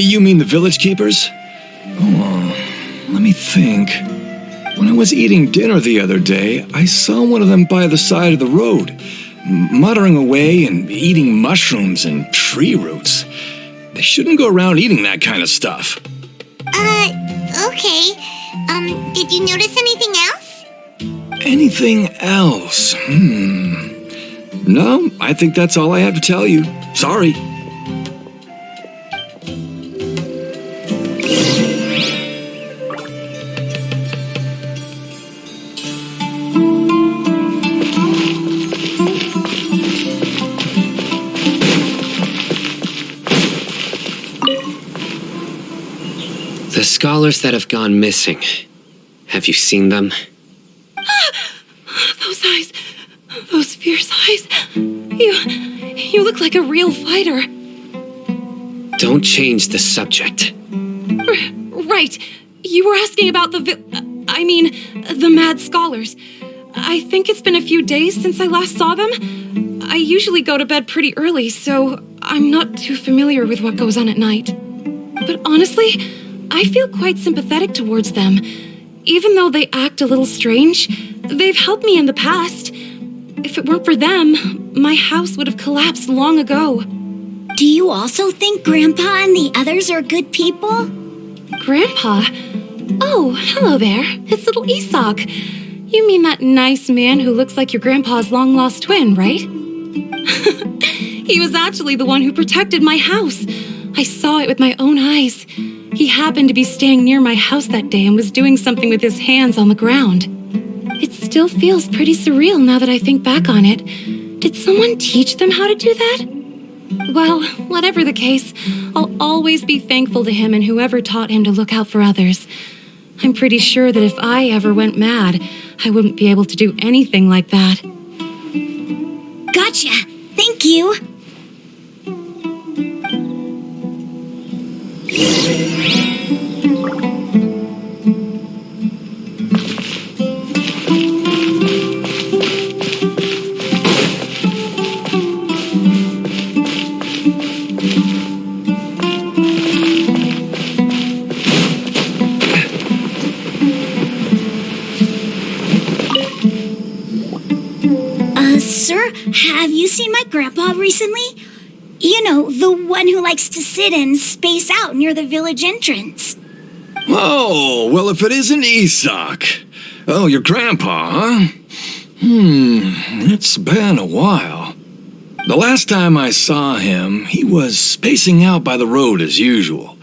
You mean the village keepers? Oh, let me think. When I was eating dinner the other day, I saw one of them by the side of the road, muttering away and eating mushrooms and tree roots. They shouldn't go around eating that kind of stuff. Okay. Did you notice anything else? Anything else? No, I think that's all I have to tell you. Sorry. The scholars that have gone missing. Have you seen them? Those eyes. Those fierce eyes. You look like a real fighter. Don't change the subject. Right. You were asking about the mad scholars. I think it's been a few days since I last saw them. I usually go to bed pretty early, so I'm not too familiar with what goes on at night. But honestly, I feel quite sympathetic towards them. Even though they act a little strange, they've helped me in the past. If it weren't for them, my house would have collapsed long ago. Do you also think Grandpa and the others are good people? Grandpa? Oh, hello there. It's little Isak. You mean that nice man who looks like your grandpa's long-lost twin, right? He was actually the one who protected my house. I saw it with my own eyes. He happened to be staying near my house that day and was doing something with his hands on the ground. It still feels pretty surreal now that I think back on it. Did someone teach them how to do that? Well, whatever the case, I'll always be thankful to him and whoever taught him to look out for others. I'm pretty sure that if I ever went mad, I wouldn't be able to do anything like that. Gotcha. Thank you. Sir, have you seen my grandpa recently? You know, the one who likes to sit and space out near the village entrance. Oh, well, if it isn't Isak. Oh, your grandpa, huh? It's been a while. The last time I saw him, he was spacing out by the road as usual.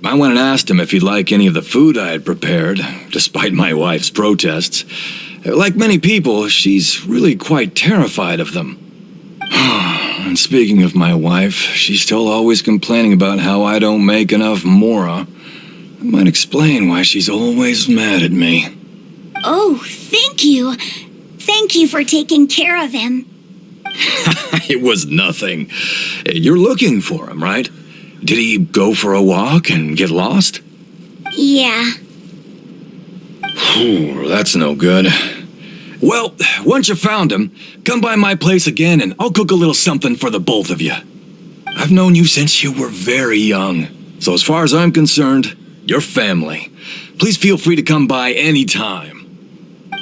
I went and asked him if he'd like any of the food I had prepared, despite my wife's protests. Like many people, she's really quite terrified of them. And speaking of my wife, she's still always complaining about how I don't make enough mora. That might explain why she's always mad at me. Oh, thank you. Thank you for taking care of him. It was nothing. You're looking for him, right? Did he go for a walk and get lost? Yeah. That's no good. Well, once you found him, come by my place again and I'll cook a little something for the both of you. I've known you since you were very young, so as far as I'm concerned, you're family. Please feel free to come by anytime.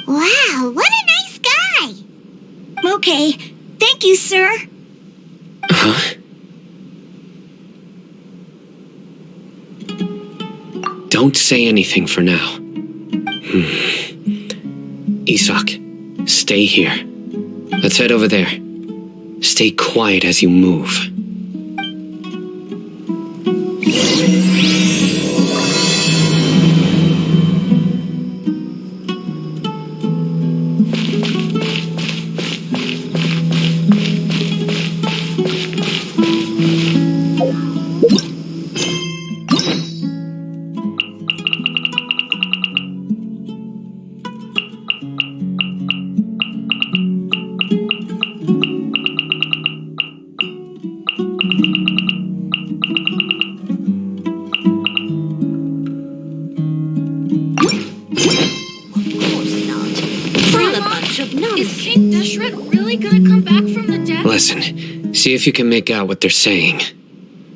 Wow, what a nice guy. Okay, thank you, sir. Huh? Don't say anything for now. Isak, stay here. Let's head over there. Stay quiet as you move. Is King Deshret really gonna come back from the dead? Listen, see if you can make out what they're saying.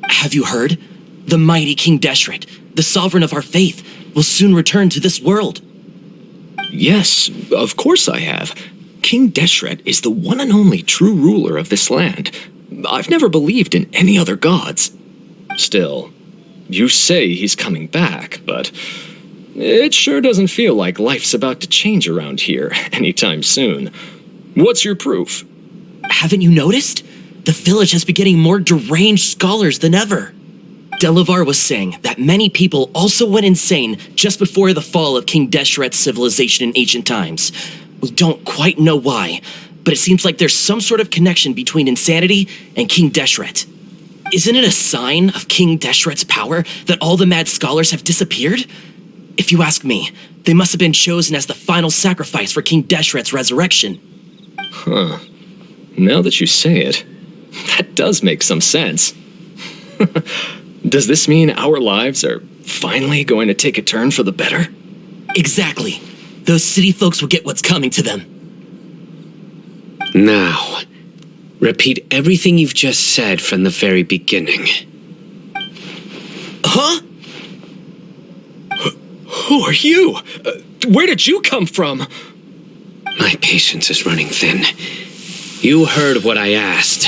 Have you heard? The mighty King Deshret, the sovereign of our faith, will soon return to this world. Yes, of course I have. King Deshret is the one and only true ruler of this land. I've never believed in any other gods. Still, you say he's coming back, but it sure doesn't feel like life's about to change around here anytime soon. What's your proof? Haven't you noticed? The village has been getting more deranged scholars than ever. Delavar was saying that many people also went insane just before the fall of King Deshret's civilization in ancient times. We don't quite know why, but it seems like there's some sort of connection between insanity and King Deshret. Isn't it a sign of King Deshret's power that all the mad scholars have disappeared? If you ask me, they must have been chosen as the final sacrifice for King Deshret's resurrection. Huh. Now that you say it, that does make some sense. Does this mean our lives are finally going to take a turn for the better? Exactly. Those city folks will get what's coming to them. Now, repeat everything you've just said from the very beginning. Huh? Who are you? Where did you come from? My patience is running thin. You heard what I asked.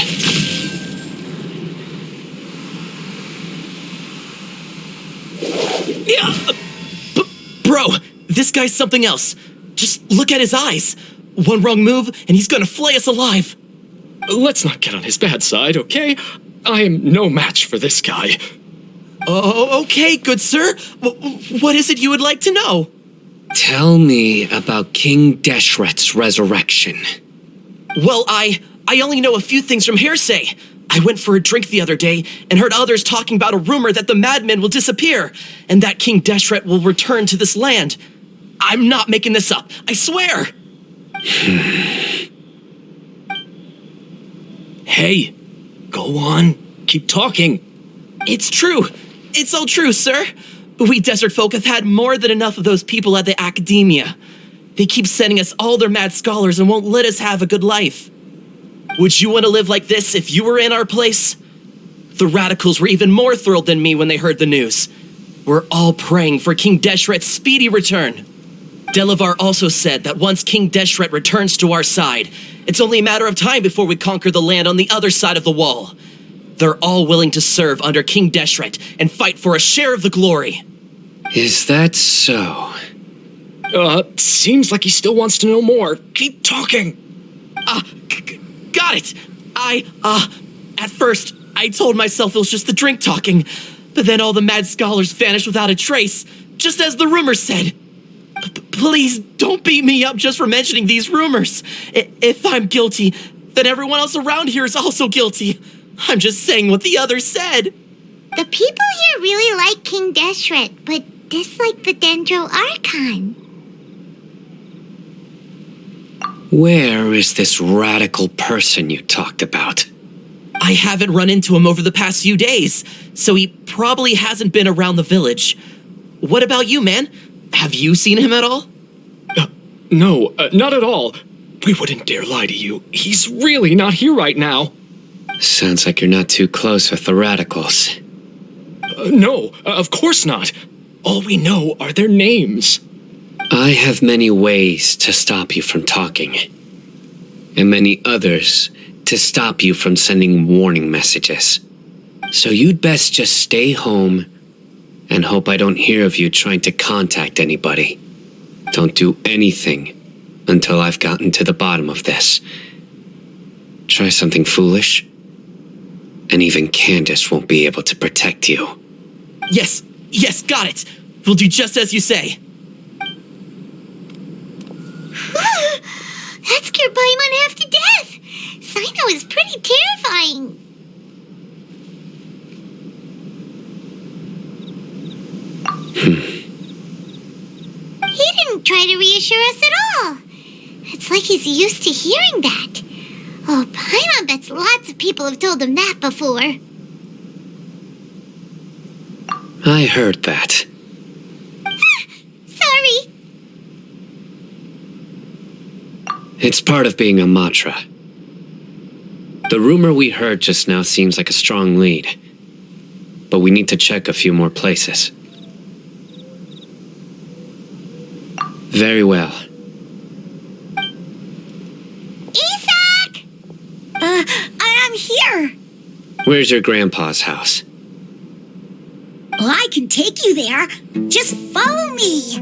Yeah, bro, this guy's something else. Just look at his eyes. One wrong move, and he's gonna flay us alive. Let's not get on his bad side, okay? I am no match for this guy. Oh, okay, good sir. What is it you would like to know? Tell me about King Deshret's resurrection. Well, I only know a few things from hearsay. I went for a drink the other day and heard others talking about a rumor that the madmen will disappear and that King Deshret will return to this land. I'm not making this up, I swear. Hey, go on. Keep talking. It's true. It's all true, sir. We desert folk have had more than enough of those people at the academia. They keep sending us all their mad scholars and won't let us have a good life. Would you want to live like this if you were in our place? The radicals were even more thrilled than me when they heard the news. We're all praying for King Deshret's speedy return. Delavar also said that once King Deshret returns to our side, it's only a matter of time before we conquer the land on the other side of the wall. They're all willing to serve under King Deshret and fight for a share of the glory. Is that so? Seems like he still wants to know more. Keep talking. Got it. At first, I told myself it was just the drink talking, but then all the mad scholars vanished without a trace, just as the rumors said. Please don't beat me up just for mentioning these rumors. If I'm guilty, then everyone else around here is also guilty. I'm just saying what the others said. The people here really like King Deshret, but dislike the Dendro Archon. Where is this radical person you talked about? I haven't run into him over the past few days, so he probably hasn't been around the village. What about you, man? Have you seen him at all? No, not at all. We wouldn't dare lie to you. He's really not here right now. Sounds like you're not too close with the radicals. No, of course not. All we know are their names. I have many ways to stop you from talking, and many others to stop you from sending warning messages. So you'd best just stay home and hope I don't hear of you trying to contact anybody. Don't do anything until I've gotten to the bottom of this. Try something foolish, and even Candace won't be able to protect you. Yes, got it. We'll do just as you say. That scared Paimon half to death. Sino is pretty terrifying. He didn't try to reassure us at all. It's like he's used to hearing that. Oh, Paimon bets lots of people have told him that before. I heard that. Sorry. It's part of being a Matra. The rumor we heard just now seems like a strong lead. but we need to check a few more places. Very well. Isak! I'm here. Where's your grandpa's house? Well, I can take you there. Just follow me.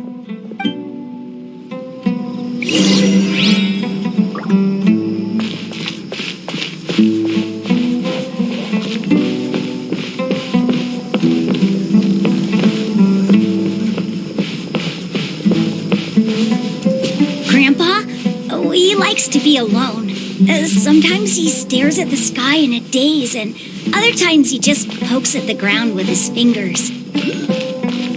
Grandpa, he likes to be alone. Sometimes he stares at the sky in a daze, and other times he just pokes at the ground with his fingers.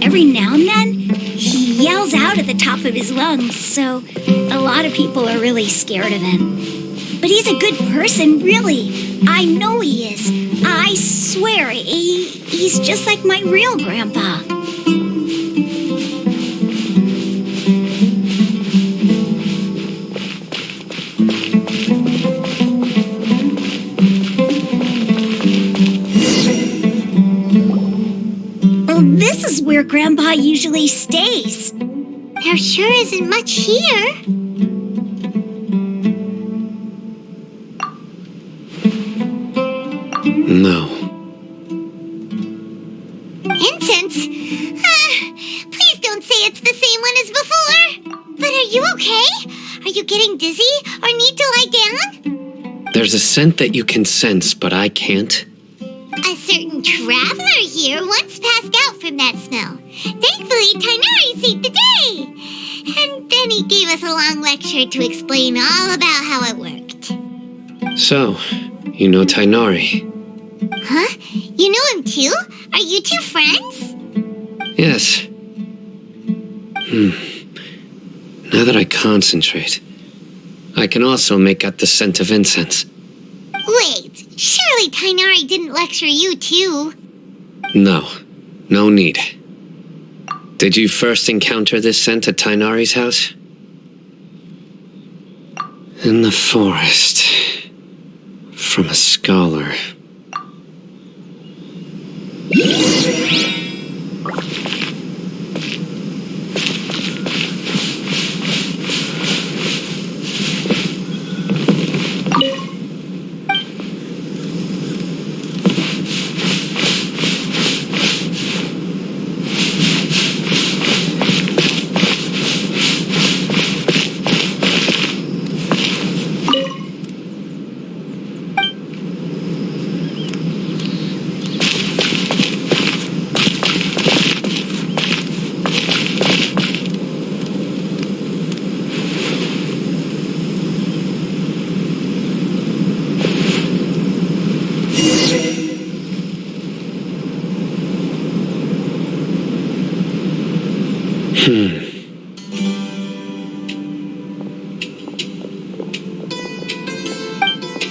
Every now and then, he yells out at the top of his lungs, so a lot of people are really scared of him. But he's a good person, really. I know he is. I swear, he's just like my real grandpa. This is where Grandpa usually stays. There sure isn't much here. No. Incense? Please don't say it's the same one as before. But are you okay? Are you getting dizzy or need to lie down? There's a scent that you can sense, but I can't. A certain traveler here once passed out from that smell. Thankfully, Tainari saved the day. And then he gave us a long lecture to explain all about how it worked. So, you know Tainari? Huh? You know him too? Are you two friends? Yes. Now that I concentrate, I can also make out the scent of incense. Wait, surely Tainari didn't lecture you too. No need. Did you first encounter this scent at Tainari's house? In the forest. From a scholar.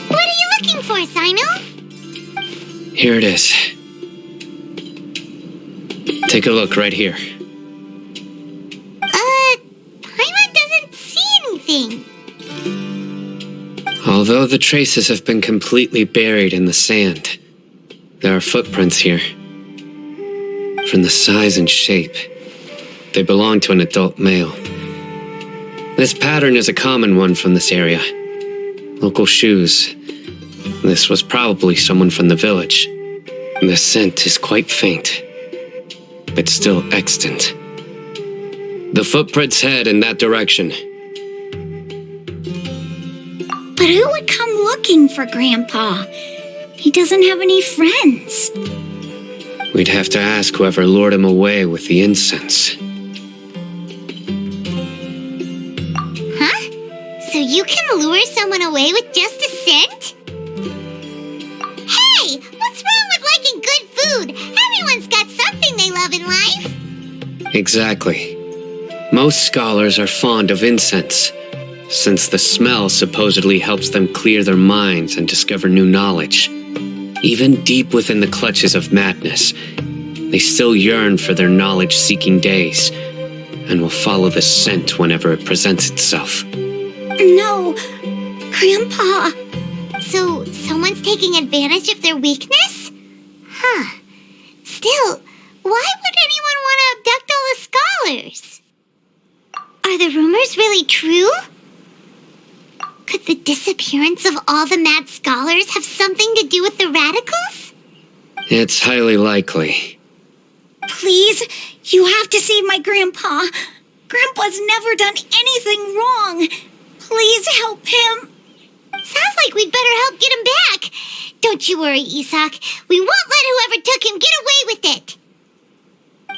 What are you looking for, Sino? Here it is. Take a look right here. Paimon doesn't see anything. Although the traces have been completely buried in the sand, there are footprints here. From the size and shape, they belong to an adult male. This pattern is a common one from this area. Local shoes. This was probably someone from the village. The scent is quite faint, but still extant. The footprints head in that direction. But who would come looking for Grandpa? He doesn't have any friends. We'd have to ask whoever lured him away with the incense. Huh? So you can lure someone away with just a scent? Hey, what's wrong with liking good food? Everyone's got something they love in life. Exactly. Most scholars are fond of incense, since the smell supposedly helps them clear their minds and discover new knowledge. Even deep within the clutches of madness, they still yearn for their knowledge-seeking days, and will follow the scent whenever it presents itself. No, Grandpa. So someone's taking advantage of their weakness? Huh. really true? Could the disappearance of all the mad scholars have something to do with the radicals? It's highly likely. Please, you have to save my grandpa. Grandpa's never done anything wrong. Please help him. Sounds like we'd better help get him back. Don't you worry, Isak. We won't let whoever took him get away with it.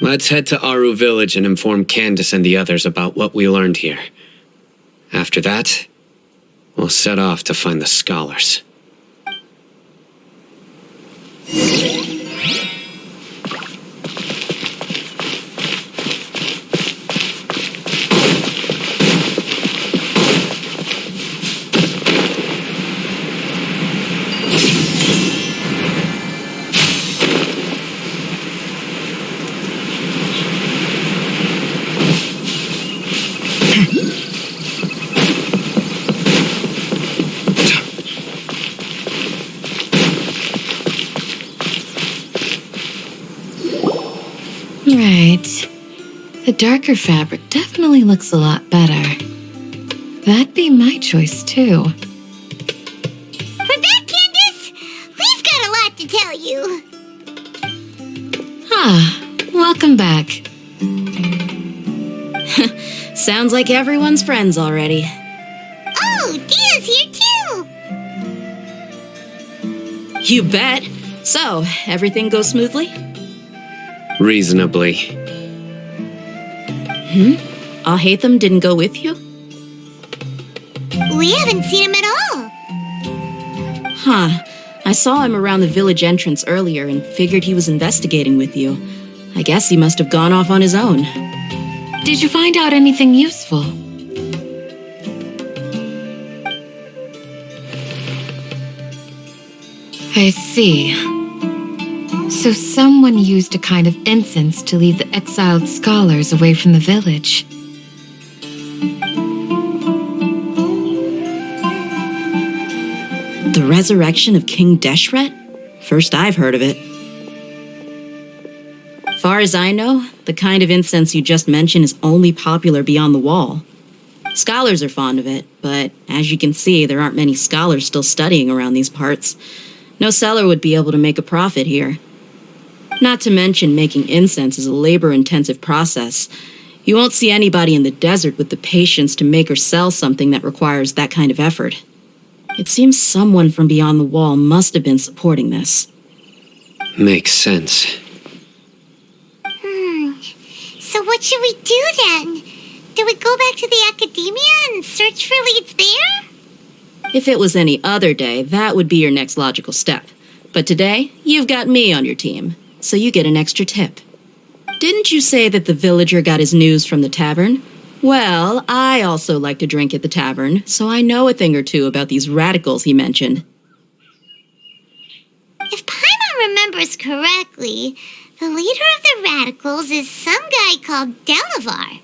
Let's head to Aru Village and inform Candace and the others about what we learned here. After that, we'll set off to find the scholars. Right. The darker fabric definitely looks a lot better. That'd be my choice, too. We're back, Candace! We've got a lot to tell you. Welcome back. Sounds like everyone's friends already. Oh, Dia's here too! You bet. So, everything goes smoothly? Reasonably. Hatham didn't go with you? We haven't seen him at all. Huh. I saw him around the village entrance earlier and figured he was investigating with you. I guess he must have gone off on his own. Did you find out anything useful? I see. So someone used a kind of incense to lead the exiled scholars away from the village. The resurrection of King Deshret? First I've heard of it. Far as I know, the kind of incense you just mentioned is only popular beyond the wall. Scholars are fond of it, but as you can see, there aren't many scholars still studying around these parts. No seller would be able to make a profit here. Not to mention, making incense is a labor-intensive process. You won't see anybody in the desert with the patience to make or sell something that requires that kind of effort. It seems someone from beyond the wall must have been supporting this. Makes sense. So what should we do then? Do we go back to the academia and search for leads there? If it was any other day, that would be your next logical step. But today, you've got me on your team, so you get an extra tip. Didn't you say that the villager got his news from the tavern? Well, I also like to drink at the tavern, so I know a thing or two about these radicals he mentioned. If Paimon remembers correctly, the leader of the radicals is some guy called Delavar.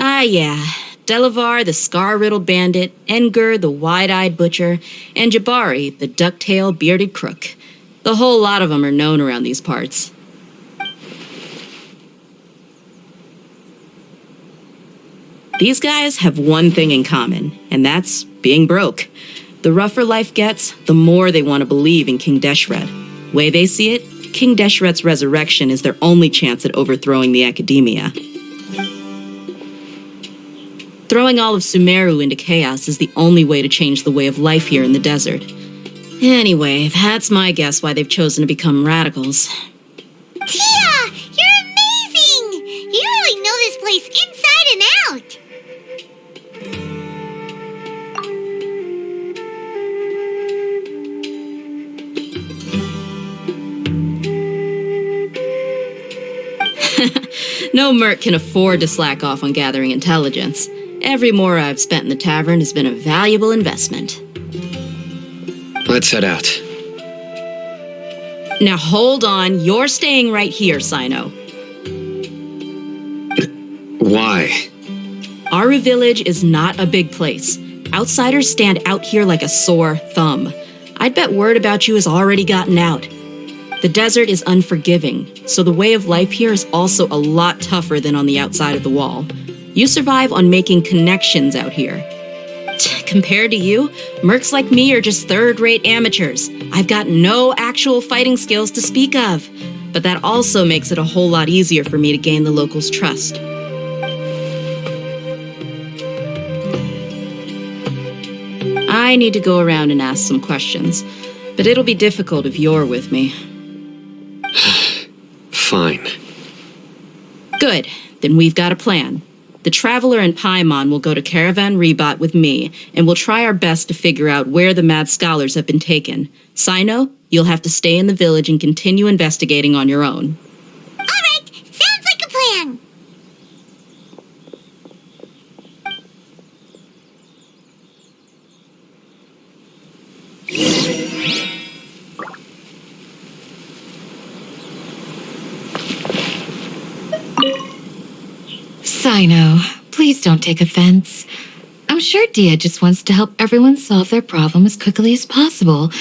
Ah, yeah. Delavar, the scar-riddled bandit, Engur, the wide-eyed butcher, and Jabari, the duck-tailed bearded crook. The whole lot of them are known around these parts. These guys have one thing in common, and that's being broke. The rougher life gets, the more they want to believe in King Deshret. Way they see it, King Deshret's resurrection is their only chance at overthrowing the academia. Throwing all of Sumeru into chaos is the only way to change the way of life here in the desert. Anyway, that's my guess why they've chosen to become radicals. Tia! You're amazing! You really know this place inside and out! No merc can afford to slack off on gathering intelligence. Every mora I've spent in the tavern has been a valuable investment. Let's head out. Now hold on, you're staying right here, Sino. Why? Aru Village is not a big place. Outsiders stand out here like a sore thumb. I'd bet word about you has already gotten out. The desert is unforgiving, so the way of life here is also a lot tougher than on the outside of the wall. You survive on making connections out here. Compared to you, mercs like me are just third-rate amateurs. I've got no actual fighting skills to speak of. But that also makes it a whole lot easier for me to gain the locals' trust. I need to go around and ask some questions, but it'll be difficult if you're with me. Fine. Good, then we've got a plan. The Traveler and Paimon will go to Caravan Rebot with me, and we'll try our best to figure out where the Mad Scholars have been taken. Sino, you'll have to stay in the village and continue investigating on your own. All right, sounds like a plan. Sino, please don't take offense. I'm sure Dia just wants to help everyone solve their problem as quickly as possible.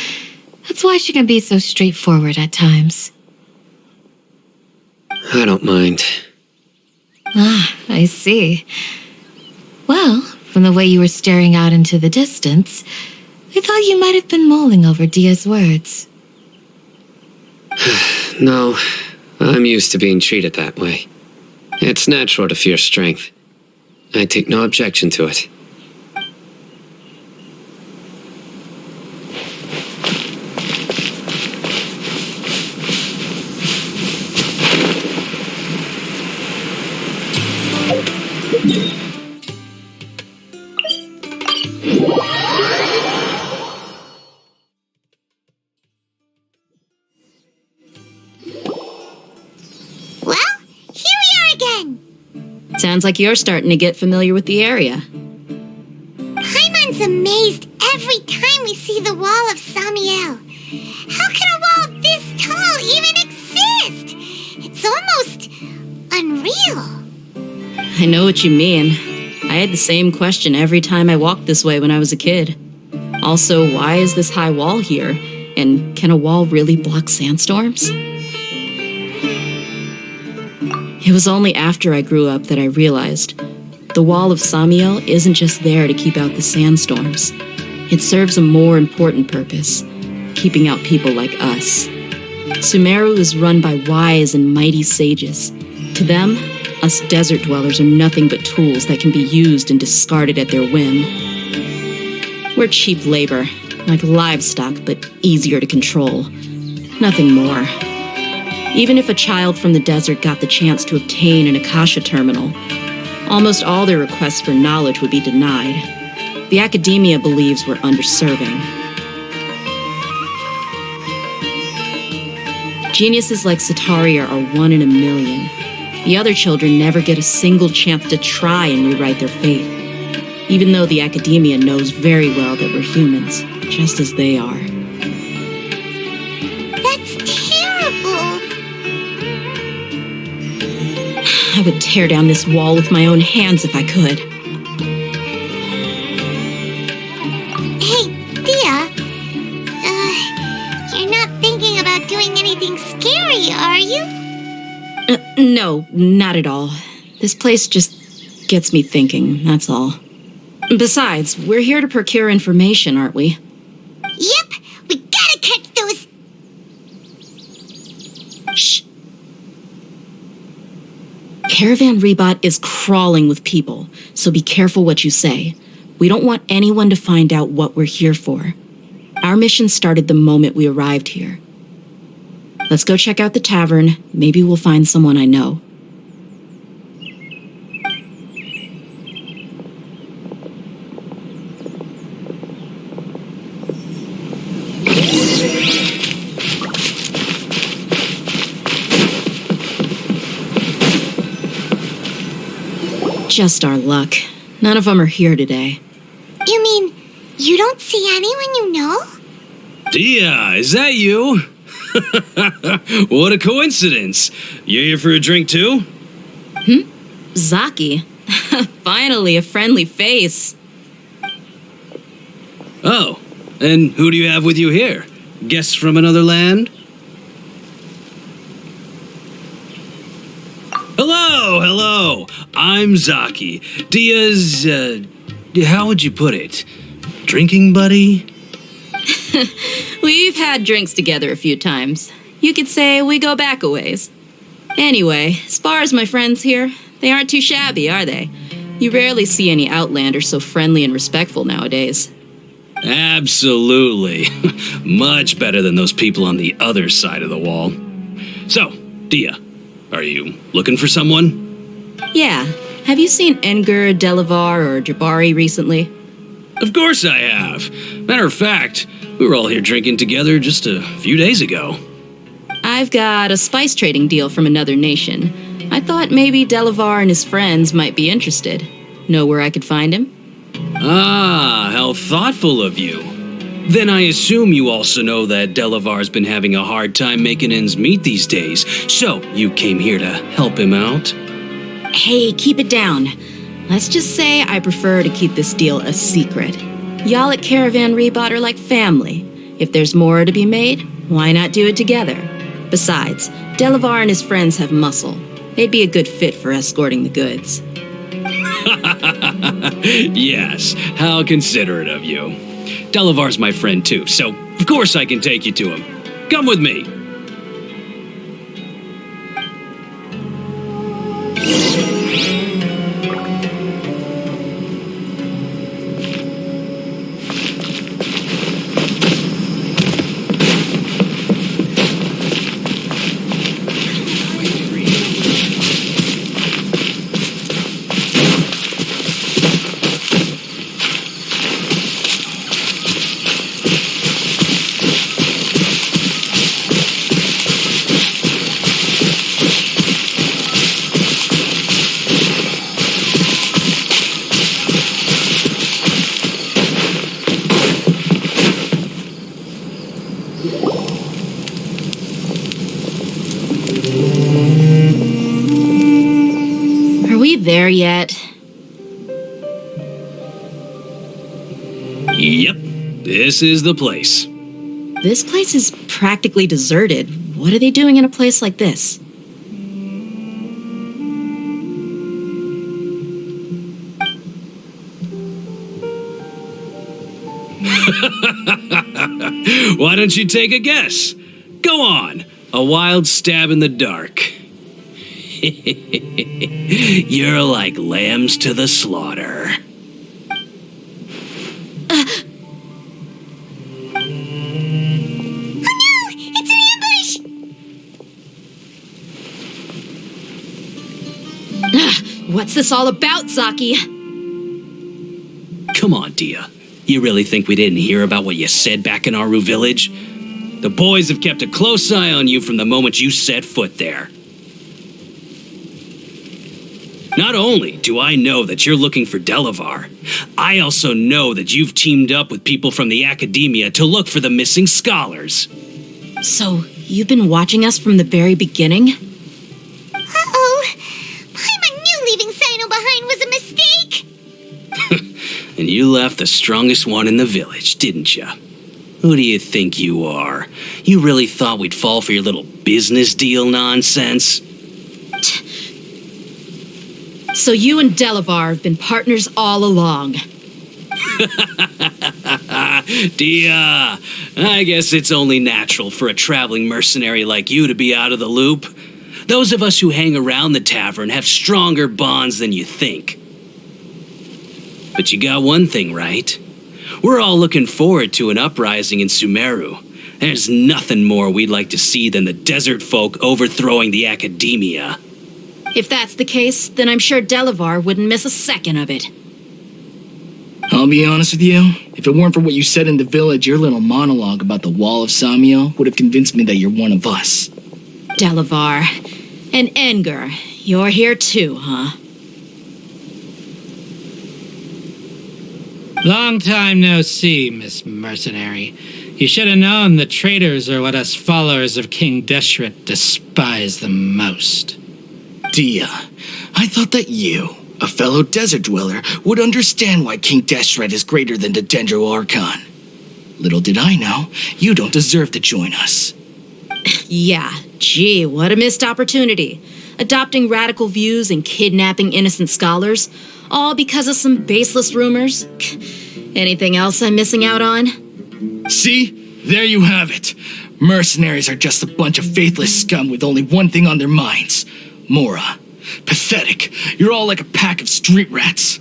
That's why she can be so straightforward at times. I don't mind. Ah, I see. Well, from the way you were staring out into the distance, I thought you might have been mulling over Dia's words. No, I'm used to being treated that way. It's natural to fear strength. I take no objection to it. Well, here we are again. Sounds like you're starting to get familiar with the area. Paimon's amazed every time we see the wall of Samiel. How can a wall this tall even exist? It's almost unreal. I know what you mean. I had the same question every time I walked this way when I was a kid. Also, why is this high wall here? And can a wall really block sandstorms? It was only after I grew up that I realized the wall of Samiel isn't just there to keep out the sandstorms. It serves a more important purpose, keeping out people like us. Sumeru is run by wise and mighty sages. To them, us desert dwellers are nothing but tools that can be used and discarded at their whim. We're cheap labor, like livestock, but easier to control. Nothing more. Even if a child from the desert got the chance to obtain an Akasha terminal, almost all their requests for knowledge would be denied. The academia believes we're underserving. Geniuses like Sataria are one in a million. The other children never get a single chance to try and rewrite their fate, even though the academia knows very well that we're humans, just as they are. That's terrible. I would tear down this wall with my own hands if I could. Hey, Dia. You're not thinking about doing anything scary, are you? No, not at all. This place just gets me thinking, that's all. Besides, we're here to procure information, aren't we? Yep, we gotta catch those. Shh. Caravan Rebot is crawling with people, so be careful what you say. We don't want anyone to find out what we're here for. Our mission started the moment we arrived here. Let's go check out the tavern. Maybe we'll find someone I know. Just our luck. None of them are here today. You mean you don't see anyone you know? Dia, is that you? What a coincidence. You here for a drink too? Zaki. Finally, a friendly face. Oh, and who do you have with you here? Guests from another land? Hello! hello. I'm Zaki. Dia's, how would you put it? Drinking buddy? We've had drinks together a few times. You could say we go back a ways. Anyway, as far as my friends here, they aren't too shabby, are they? You rarely see any Outlanders so friendly and respectful nowadays. Absolutely. Much better than those people on the other side of the wall. So, Dia, are you looking for someone? Yeah. Have you seen Engur, Delavar, or Jabari recently? Of course I have. Matter of fact, we were all here drinking together just a few days ago. I've got a spice trading deal from another nation. I thought maybe Delavar and his friends might be interested. Know where I could find him? Ah, how thoughtful of you. Then I assume you also know that Delavar's been having a hard time making ends meet these days, so you came here to help him out? Hey, keep it down. Let's just say I prefer to keep this deal a secret. Y'all at Caravan Rebot are like family. If there's more to be made, why not do it together? Besides, Delavar and his friends have muscle. They'd be a good fit for escorting the goods. Yes, how considerate of you. Delavar's my friend too, so of course I can take you to him. Come with me. Are we there yet? Yep, this is the place. This place is practically deserted. What are they doing in a place like this? Why don't you take a guess? Go on, a wild stab in the dark. You're like lambs to the slaughter. It's an ambush! What's this all about, Zaki? Come on, Dia. You really think we didn't hear about what you said back in Aru village? The boys have kept a close eye on you from the moment you set foot there. Not only do I know that you're looking for Delavar, I also know that you've teamed up with people from the academia to look for the missing scholars. So, you've been watching us from the very beginning? Uh-oh. Paimon knew leaving Sino behind was a mistake. And you left the strongest one in the village, didn't you? Who do you think you are? You really thought we'd fall for your little business deal nonsense? So you and Delavar have been partners all along. Dia, I guess it's only natural for a traveling mercenary like you to be out of the loop. Those of us who hang around the tavern have stronger bonds than you think. But you got one thing right. We're all looking forward to an uprising in Sumeru. There's nothing more we'd like to see than the desert folk overthrowing the academia. If that's the case, then I'm sure Delavar wouldn't miss a second of it. I'll be honest with you, if it weren't for what you said in the village, your little monologue about the Wall of Samiel would have convinced me that you're one of us. Delavar. And Engur, you're here too, huh? Long time no see, Miss Mercenary. You should have known the traitors are what us followers of King Deshret despise the most. Dia, I thought that you, a fellow desert dweller, would understand why King Deshret is greater than the Dendro Archon. Little did I know, you don't deserve to join us. Yeah, gee, what a missed opportunity. adopting radical views and kidnapping innocent scholars, all because of some baseless rumors. Anything else I'm missing out on? See? There you have it. Mercenaries are just a bunch of faithless scum with only one thing on their minds. Mora. Pathetic. You're all like a pack of street rats.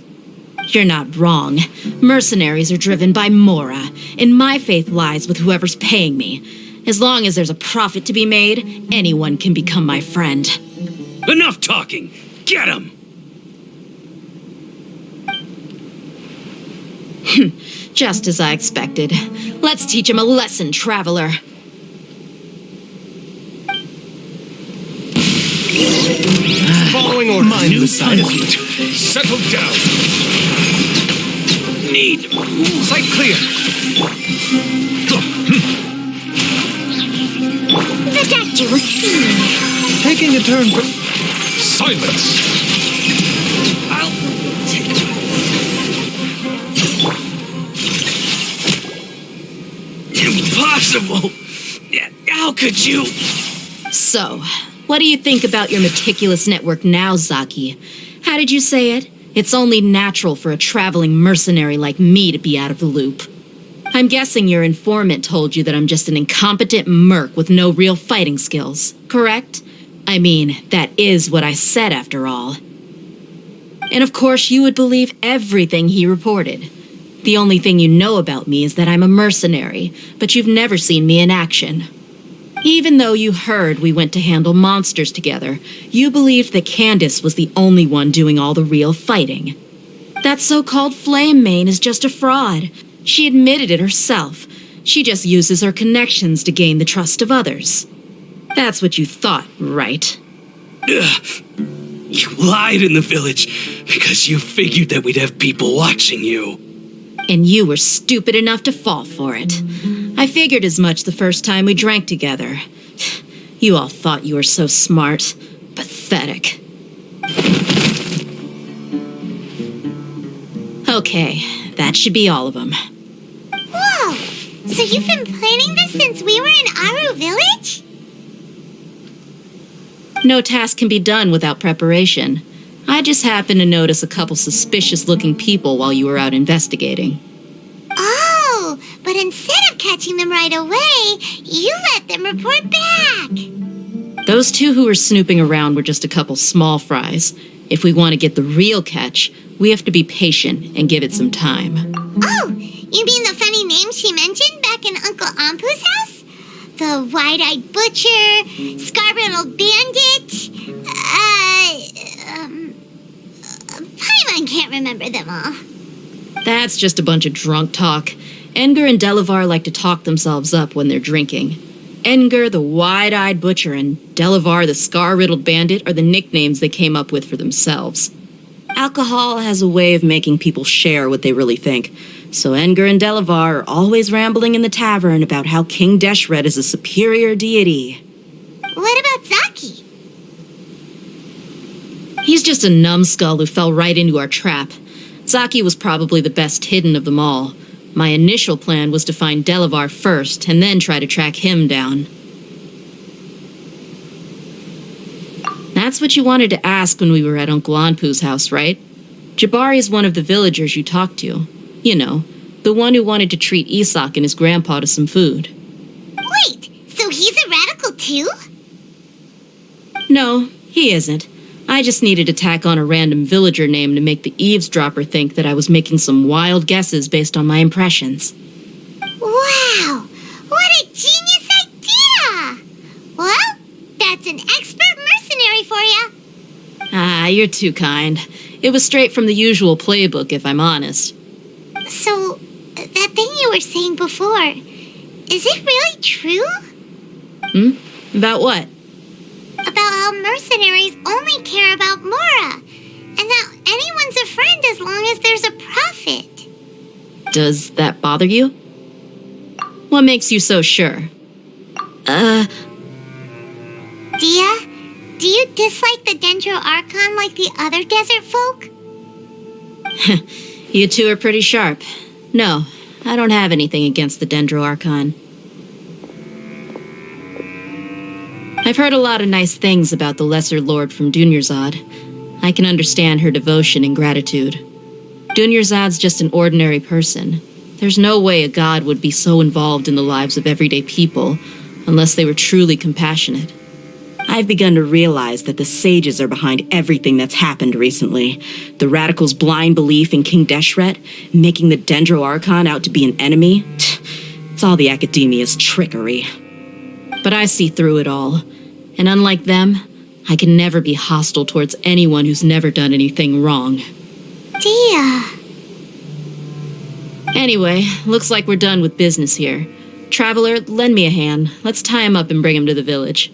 You're not wrong. Mercenaries are driven by Mora, and my faith lies with whoever's paying me. As long as there's a profit to be made, anyone can become my friend. Enough talking! Get him! Just as I expected. Let's teach him a lesson, traveler. Following orders. Mind the punishment. Settle down. Need. Sight clear. The doctor will see. Taking a turn for... Silence! I'll take it. Impossible! How could you? So, what do you think about your meticulous network now, Zaki? How did you say it? It's only natural for a traveling mercenary like me to be out of the loop. I'm guessing your informant told you that I'm just an incompetent merc with no real fighting skills, correct? I mean, that is what I said after all. And of course, you would believe everything he reported. The only thing you know about me is that I'm a mercenary, but you've never seen me in action. Even though you heard we went to handle monsters together, you believed that Candace was the only one doing all the real fighting. That so-called Flame Mane is just a fraud. She admitted it herself. She just uses her connections to gain the trust of others. That's what you thought, right? Ugh. You lied in the village because you figured that we'd have people watching you. And you were stupid enough to fall for it. I figured as much the first time we drank together. You all thought you were so smart. Pathetic. Okay, that should be all of them. Whoa! So you've been planning this since we were in Aru Village? No task can be done without preparation. I just happened to notice a couple suspicious-looking people while you were out investigating. Oh, but instead of catching them right away, you let them report back. Those two who were snooping around were just a couple small fries. If we want to get the real catch, we have to be patient and give it some time. Oh, you mean the funny name she mentioned back in Uncle Ampu's house? The wide-eyed butcher, scar-riddled bandit, Paimon can't remember them all. That's just a bunch of drunk talk. Edgar and Delavar like to talk themselves up when they're drinking. Edgar, the wide-eyed butcher, and Delavar, the scar-riddled bandit, are the nicknames they came up with for themselves. Alcohol has a way of making people share what they really think, so Edgar and Delavar are always rambling in the tavern about how King Deshret is a superior deity. What about Zaki? He's just a numbskull who fell right into our trap. Zaki was probably the best hidden of them all. My initial plan was to find Delavar first, and then try to track him down. That's what you wanted to ask when we were at Uncle Anpu's house, right? Jabari is one of the villagers you talked to. You know, the one who wanted to treat Isak and his grandpa to some food. Wait, so he's a radical too? No, he isn't. I just needed to tack on a random villager name to make the eavesdropper think that I was making some wild guesses based on my impressions. Wow! What a genius idea! Well, that's an expert mercenary for you. Ah, you're too kind. It was straight from the usual playbook, if I'm honest. So, that thing you were saying before, is it really true? About what? About how mercenaries only care about Mora, and that anyone's a friend as long as there's a profit. Does that bother you? What makes you so sure? Dia, do you dislike the Dendro Archon like the other desert folk? You two are pretty sharp. No, I don't have anything against the Dendro Archon. I've heard a lot of nice things about the Lesser Lord from Dunyarzad. I can understand her devotion and gratitude. Dunyarzad's just an ordinary person. There's no way a god would be so involved in the lives of everyday people unless they were truly compassionate. I've begun to realize that the sages are behind everything that's happened recently. The radicals' blind belief in King Deshret, making the Dendro Archon out to be an enemy. It's all the academia's trickery. But I see through it all. And unlike them, I can never be hostile towards anyone who's never done anything wrong. Dia. Anyway, looks like we're done with business here. Traveler, lend me a hand. Let's tie him up and bring him to the village.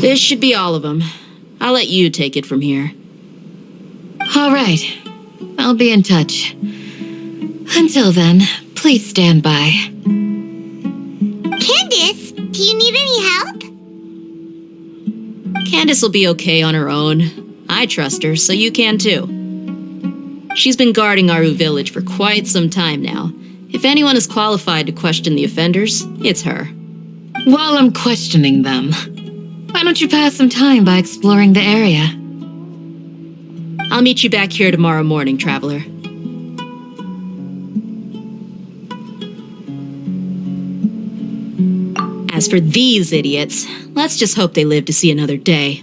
This should be all of them. I'll let you take it from here. All right. I'll be in touch. Until then, please stand by. Candace, do you need any help? Candace will be okay on her own. I trust her, so you can too. She's been guarding Aru village for quite some time now. If anyone is qualified to question the offenders, it's her. While I'm questioning them, why don't you pass some time by exploring the area? I'll meet you back here tomorrow morning, Traveler. As for these idiots, let's just hope they live to see another day.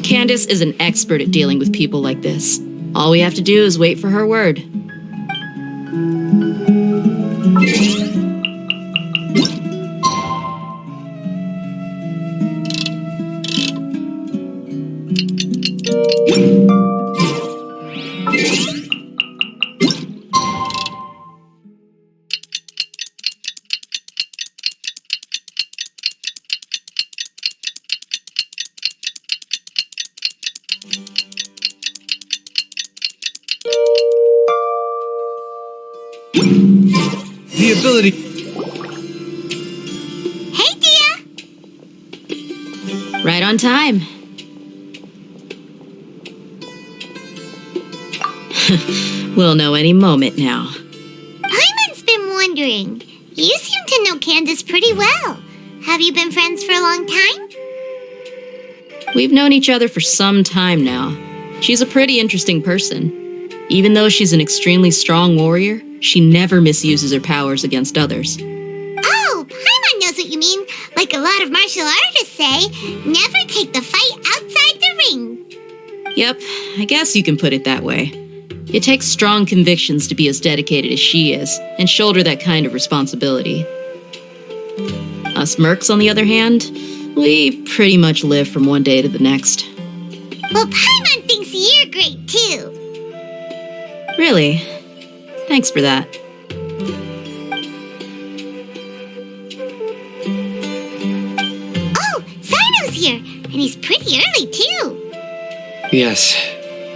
Candace is an expert at dealing with people like this. All we have to do is wait for her word. The ability... Hey, Dia! Right on time. We'll know any moment now. Hyman's been wondering. You seem to know Candace pretty well. Have you been friends for a long time? We've known each other for some time now. She's a pretty interesting person. Even though she's an extremely strong warrior, she never misuses her powers against others. Oh, Paimon knows what you mean. Like a lot of martial artists say, never take the fight outside the ring. Yep, I guess you can put it that way. It takes strong convictions to be as dedicated as she is, and shoulder that kind of responsibility. Us mercs, on the other hand, we pretty much live from one day to the next. Well, Paimon thinks you're great too. Really? Thanks for that. Oh, Sino's here, and he's pretty early too. Yes,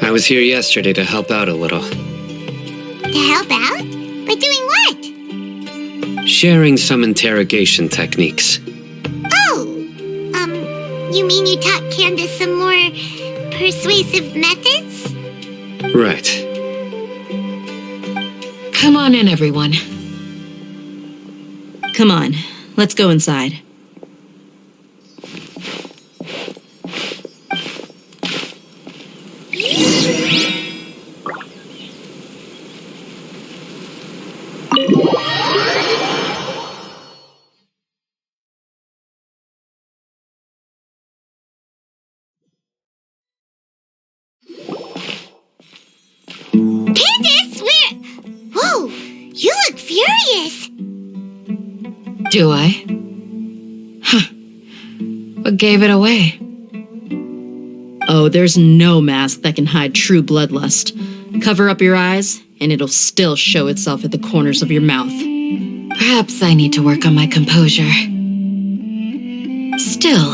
I was here yesterday to help out a little. To help out? By doing what? Sharing some interrogation techniques. Oh, you mean you taught Candace some more persuasive methods? Right. Come on in, everyone. Come on, let's go inside. Candace, where? Whoa, you look furious. Do I? Huh. What gave it away? Oh, there's no mask that can hide true bloodlust. Cover up your eyes, and it'll still show itself at the corners of your mouth. Perhaps I need to work on my composure. Still,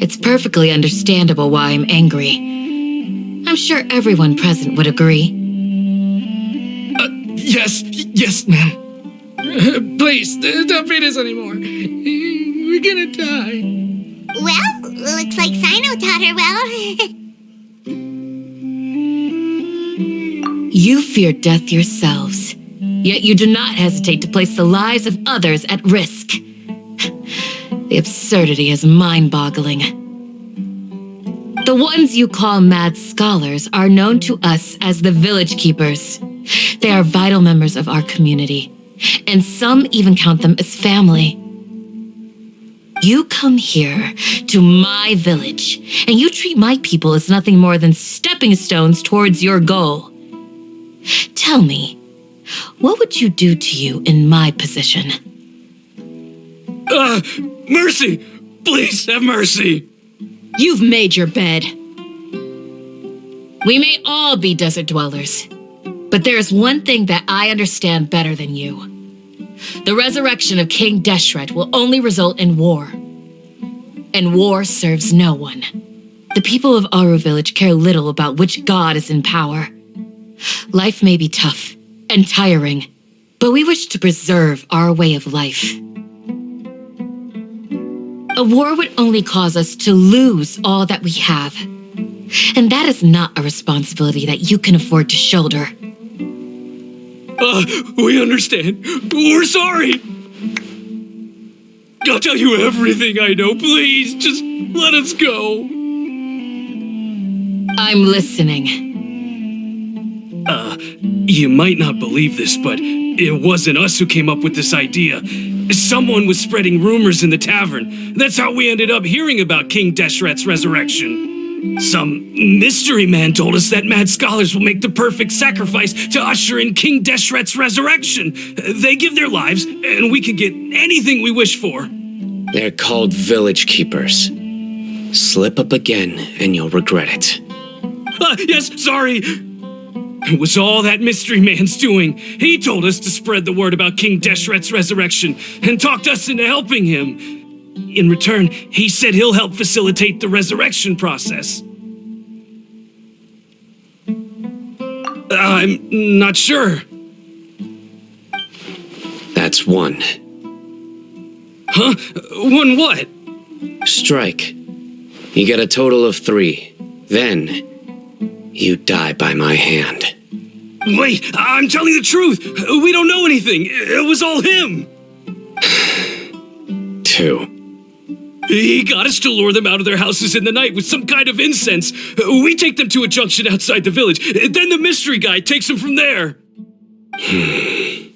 it's perfectly understandable why I'm angry. I'm sure everyone present would agree. Yes, ma'am. Please, don't beat us anymore. We're gonna die. Well, looks like Sino taught her well. You fear death yourselves, yet you do not hesitate to place the lives of others at risk. The absurdity is mind-boggling. The ones you call mad scholars are known to us as the Village Keepers. They are vital members of our community, and some even count them as family. You come here to my village, and you treat my people as nothing more than stepping stones towards your goal. Tell me, what would you do to you in my position? Mercy! Please have mercy! You've made your bed. We may all be desert dwellers, but there's one thing that I understand better than you. The resurrection of King Deshret will only result in war. And war serves no one. The people of Aru Village care little about which god is in power. Life may be tough and tiring, but we wish to preserve our way of life. A war would only cause us to lose all that we have. And that is not a responsibility that you can afford to shoulder. We understand. We're sorry. I'll tell you everything I know. Please, just let us go. I'm listening. You might not believe this, but it wasn't us who came up with this idea. Someone was spreading rumors in the tavern. That's how we ended up hearing about King Deshret's resurrection. Some mystery man told us that mad scholars will make the perfect sacrifice to usher in King Deshret's resurrection. They give their lives, and we can get anything we wish for. They're called Village Keepers. Slip up again, and you'll regret it. Yes, sorry. It was all that mystery man's doing. He told us to spread the word about King Deshret's resurrection and talked us into helping him. In return, he said he'll help facilitate the resurrection process. I'm not sure. That's one. Huh? One what? Strike. You get a total of 3. Then, you die by my hand. Wait, I'm telling the truth. We don't know anything. It was all him. 2. He got us to lure them out of their houses in the night with some kind of incense. We take them to a junction outside the village. Then the mystery guy takes them from there. You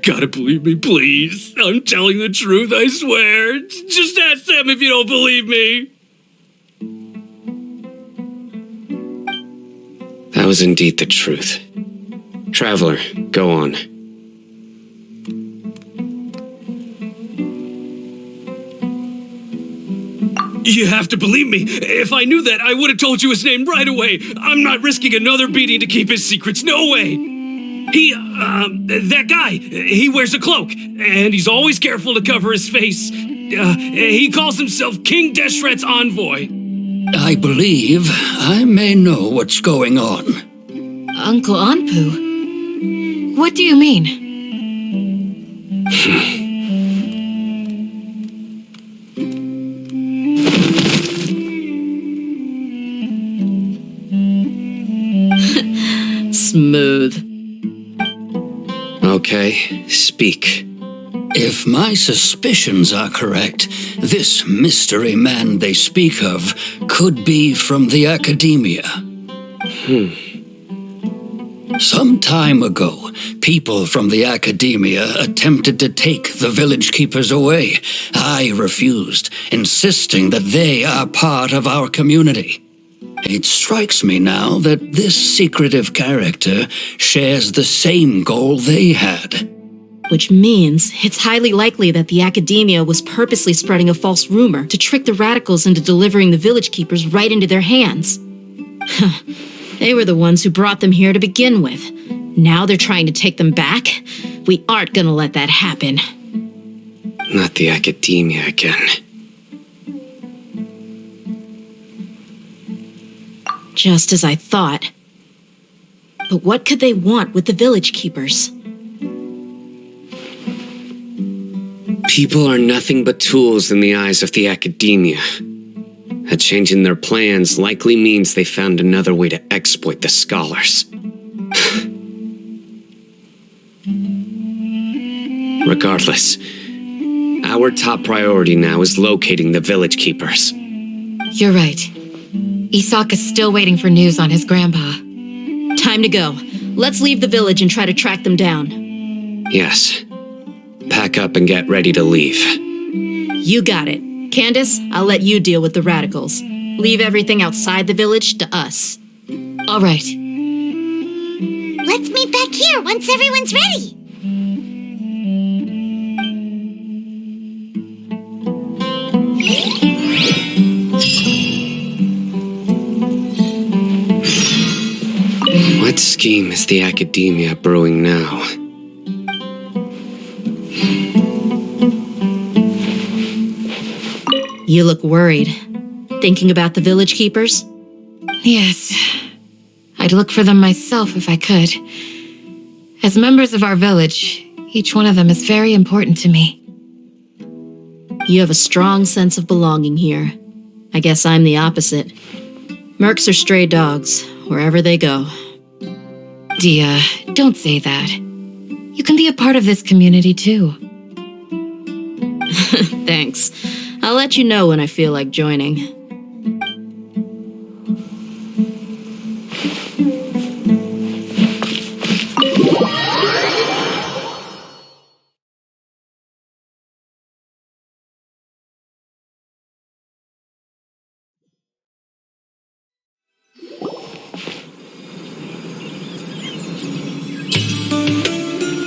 gotta believe me, please. I'm telling the truth, I swear. Just ask them if you don't believe me. That was indeed the truth. Traveler, go on. You have to believe me. If I knew that, I would have told you his name right away. I'm not risking another beating to keep his secrets. No way. That guy, he wears a cloak, and he's always careful to cover his face. He calls himself King Deshret's envoy. I believe I may know what's going on. Uncle Anpu? What do you mean? Smooth. Okay, speak. If my suspicions are correct, this mystery man they speak of could be from the academia. Some time ago, people from the academia attempted to take the village keepers away. I refused, insisting that they are part of our community. It strikes me now that this secretive character shares the same goal they had. Which means it's highly likely that the academia was purposely spreading a false rumor to trick the radicals into delivering the village keepers right into their hands. They were the ones who brought them here to begin with. Now they're trying to take them back? We aren't gonna let that happen. Not the academia again. Just as I thought. But what could they want with the village keepers? People are nothing but tools in the eyes of the academia. A change in their plans likely means they found another way to exploit the scholars. Regardless, our top priority now is locating the village keepers. You're right. Isak is still waiting for news on his grandpa. Time to go. Let's leave the village and try to track them down. Yes. Pack up and get ready to leave. You got it. Candace, I'll let you deal with the radicals. Leave everything outside the village to us. All right. Let's meet back here once everyone's ready. What scheme is the academia brewing now? You look worried. Thinking about the village keepers? Yes. I'd look for them myself if I could. As members of our village, each one of them is very important to me. You have a strong sense of belonging here. I guess I'm the opposite. Mercs are stray dogs, wherever they go. Dia, don't say that. You can be a part of this community too. Thanks. I'll let you know when I feel like joining.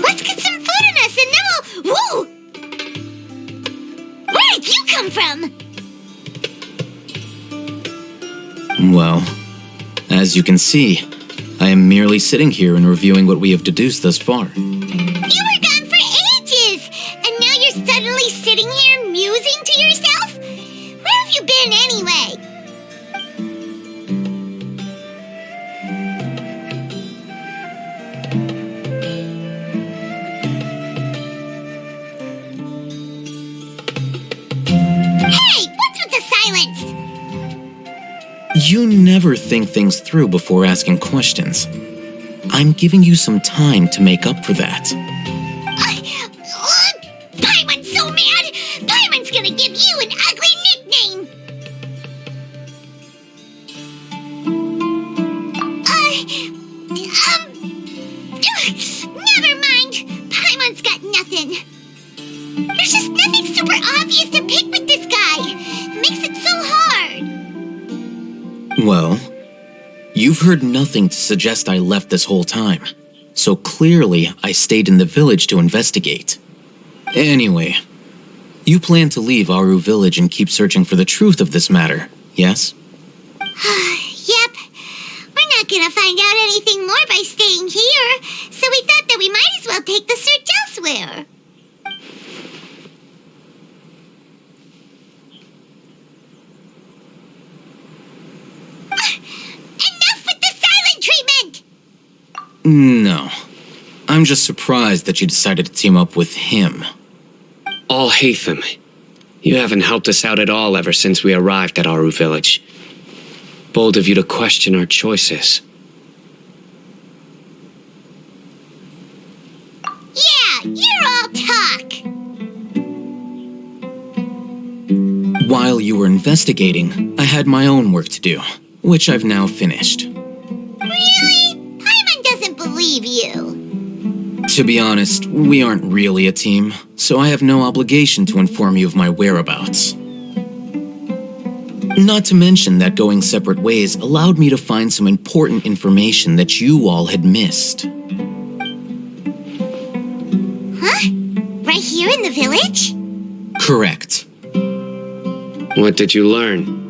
Let's get some food in us and then we'll... Whoa! Where did you come from? Well, as you can see, I am merely sitting here and reviewing what we have deduced thus far. You were gone for ages, and now you're suddenly sitting here musing to yourself? Where have you been anyway? Hey, what's with the silence? You never think things through before asking questions. I'm giving you some time to make up for that. Paimon's so mad! Paimon's gonna give you an ugly nickname! Never mind. Paimon's got nothing. There's just nothing super obvious to pick with this guy. It makes it so hard. Well, you've heard nothing to suggest I left this whole time, so clearly I stayed in the village to investigate. Anyway, you plan to leave Aru village and keep searching for the truth of this matter, yes? Yep. We're not gonna find out anything more by staying here, so we thought that we might as well take the search elsewhere. Enough with the silent treatment! No. I'm just surprised that you decided to team up with him. All Hatham, you haven't helped us out at all ever since we arrived at Aru village. Bold of you to question our choices. Yeah, you're all talk. While you were investigating, I had my own work to do, which I've now finished. Really? Paimon doesn't believe you. To be honest, we aren't really a team, so I have no obligation to inform you of my whereabouts. Not to mention that going separate ways allowed me to find some important information that you all had missed. Huh? Right here in the village? Correct. What did you learn?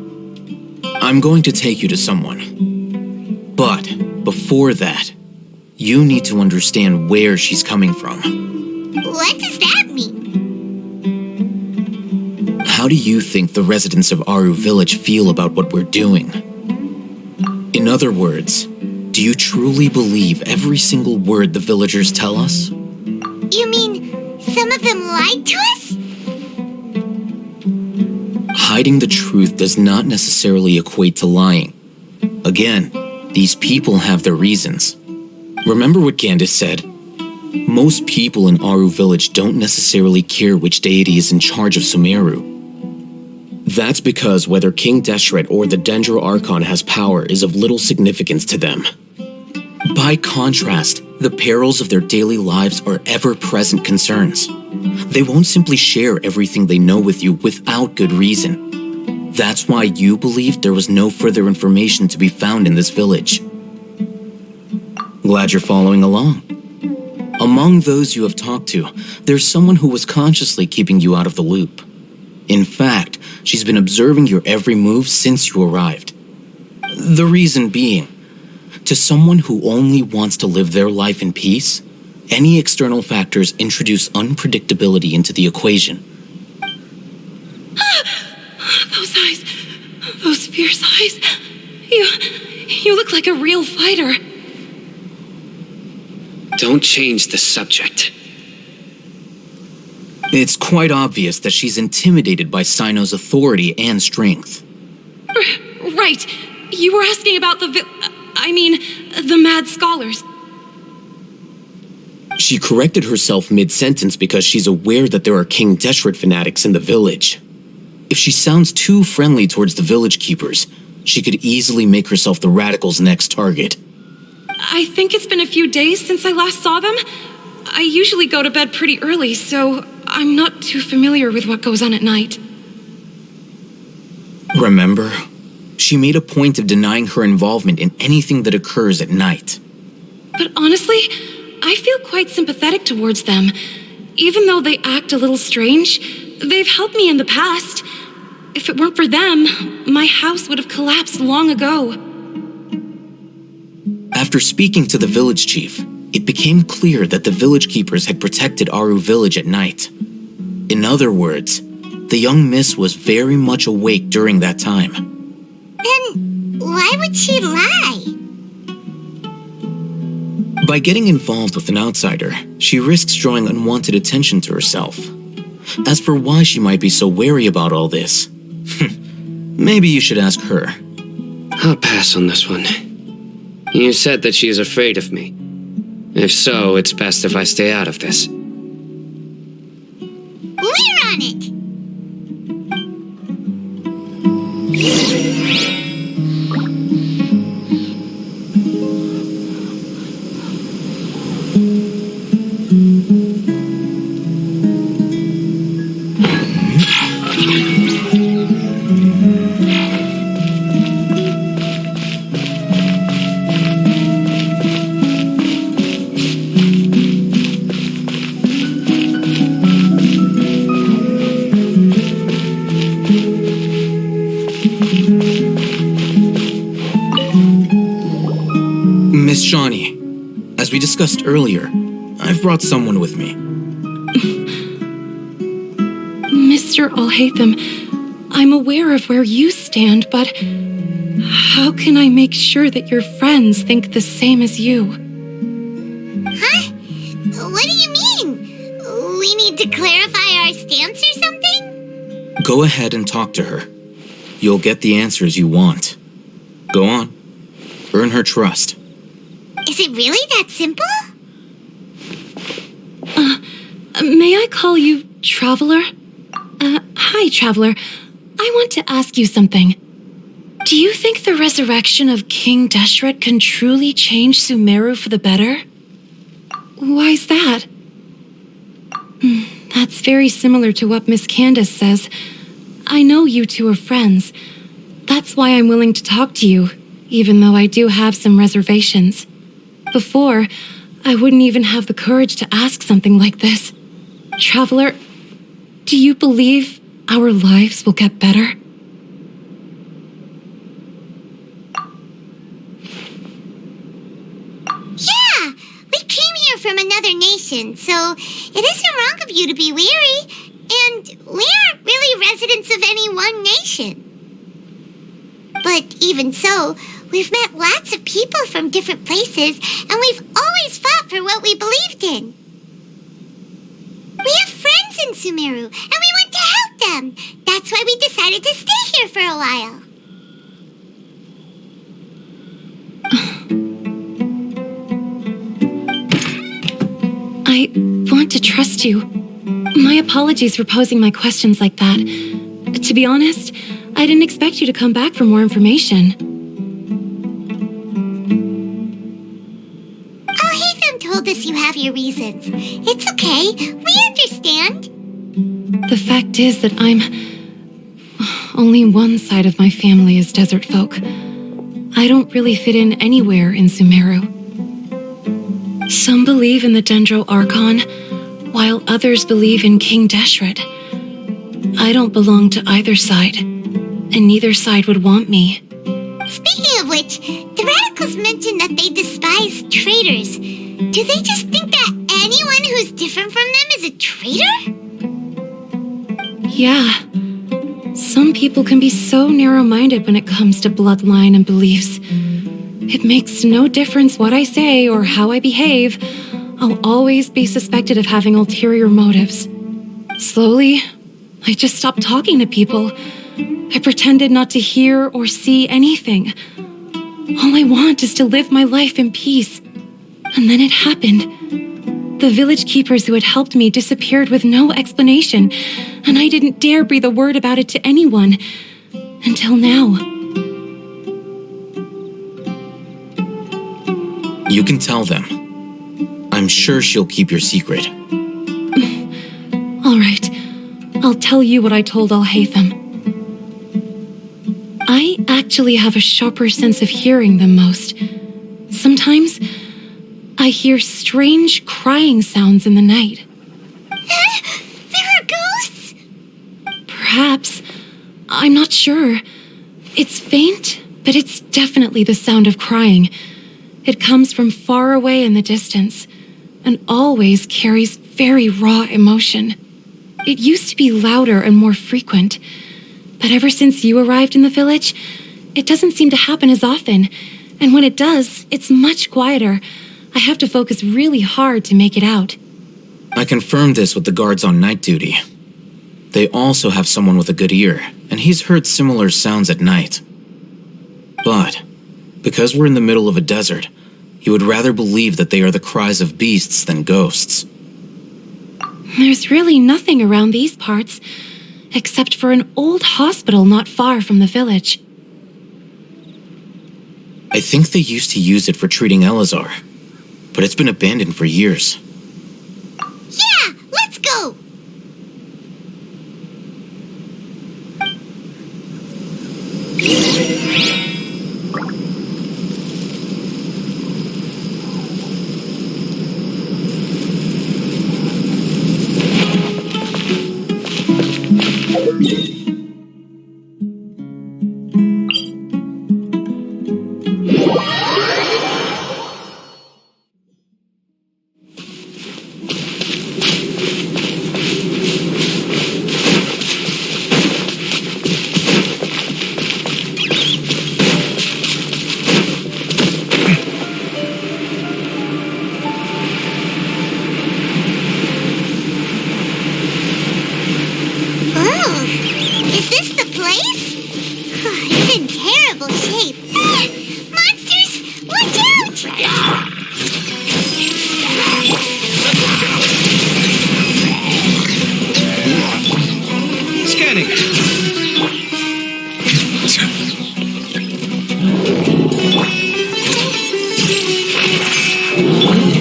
I'm going to take you to someone. But before that, you need to understand where she's coming from. What does that mean? How do you think the residents of Aru village feel about what we're doing? In other words, Do you truly believe every single word the villagers tell us? You mean some of them lied to us? Hiding the truth does not necessarily equate to lying. Again, these people have their reasons. Remember what Candace said? Most people in Aru village don't necessarily care which deity is in charge of Sumeru. That's because whether King Deshret or the Dendro Archon has power is of little significance to them. By contrast, the perils of their daily lives are ever-present concerns. They won't simply share everything they know with you without good reason. That's why you believed there was no further information to be found in this village. Glad you're following along. Among those you have talked to, there's someone who was consciously keeping you out of the loop. In fact, she's been observing your every move since you arrived. The reason being, to someone who only wants to live their life in peace, any external factors introduce unpredictability into the equation. Those eyes, those fierce eyes. You look like a real fighter. Don't change the subject. It's quite obvious that she's intimidated by Sino's authority and strength. Right. You were asking about the mad scholars. She corrected herself mid-sentence because she's aware that there are King Deshret fanatics in the village. If she sounds too friendly towards the village keepers, she could easily make herself the radicals' next target. I think it's been a few days since I last saw them. I usually go to bed pretty early, so I'm not too familiar with what goes on at night. Remember? She made a point of denying her involvement in anything that occurs at night. But honestly, I feel quite sympathetic towards them. Even though they act a little strange, they've helped me in the past. If it weren't for them, my house would have collapsed long ago. After speaking to the village chief, it became clear that the village keepers had protected Aru village at night. In other words, the young miss was very much awake during that time. Then why would she lie? By getting involved with an outsider, she risks drawing unwanted attention to herself. As for why she might be so wary about all this, maybe you should ask her. I'll pass on this one. You said that she is afraid of me. If so, it's best if I stay out of this. We're on it! Miss Shawnee, as we discussed earlier, I've brought someone with me. Mr. Alhaitham, I'm aware of where you stand, but how can I make sure that your friends think the same as you? Huh? What do you mean? We need to clarify our stance or something? Go ahead and talk to her. You'll get the answers you want. Go on. Earn her trust. Is it really that simple? May I call you Traveler? Hi, Traveler. I want to ask you something. Do you think the resurrection of King Deshret can truly change Sumeru for the better? Why's that? That's very similar to what Miss Candace says. I know you two are friends. That's why I'm willing to talk to you, even though I do have some reservations. Before, I wouldn't even have the courage to ask something like this. Traveler, do you believe our lives will get better? Yeah! We came here from another nation, so it isn't wrong of you to be weary. And we aren't really residents of any one nation. But even so, We've met lots of people from different places, and we've always fought for what we believed in. We have friends in Sumeru, and we want to help them. That's why we decided to stay here for a while. I want to trust you. My apologies for posing my questions like that. To be honest, I didn't expect you to come back for more information. Alhaitham told us you have your reasons. It's okay. We understand. The fact is that only one side of my family is desert folk. I don't really fit in anywhere in Sumeru. Some believe in the Dendro Archon, while others believe in King Deshret. I don't belong to either side, and neither side would want me. Speaking of which, the radicals mentioned that they despise traitors. Do they just think that anyone who's different from them is a traitor? Yeah. Some people can be so narrow-minded when it comes to bloodline and beliefs. It makes no difference what I say or how I behave. I'll always be suspected of having ulterior motives. Slowly, I just stopped talking to people. I pretended not to hear or see anything. All I want is to live my life in peace. And then it happened. The village keepers who had helped me disappeared with no explanation, and I didn't dare breathe a word about it to anyone. Until now. You can tell them. I'm sure she'll keep your secret. All right. I'll tell you what I told Alhaitham. I actually have a sharper sense of hearing than most. Sometimes, I hear strange crying sounds in the night. There are ghosts? Perhaps. I'm not sure. It's faint, but it's definitely the sound of crying. It comes from far away in the distance, and always carries very raw emotion. It used to be louder and more frequent, but ever since you arrived in the village, it doesn't seem to happen as often, and when it does, it's much quieter. I have to focus really hard to make it out. I confirmed this with the guards on night duty. They also have someone with a good ear, and he's heard similar sounds at night. But, because we're in the middle of a desert, he would rather believe that they are the cries of beasts than ghosts. There's really nothing around these parts, except for an old hospital not far from the village. I think they used to use it for treating Elazar, but it's been abandoned for years. Yeah, let's go!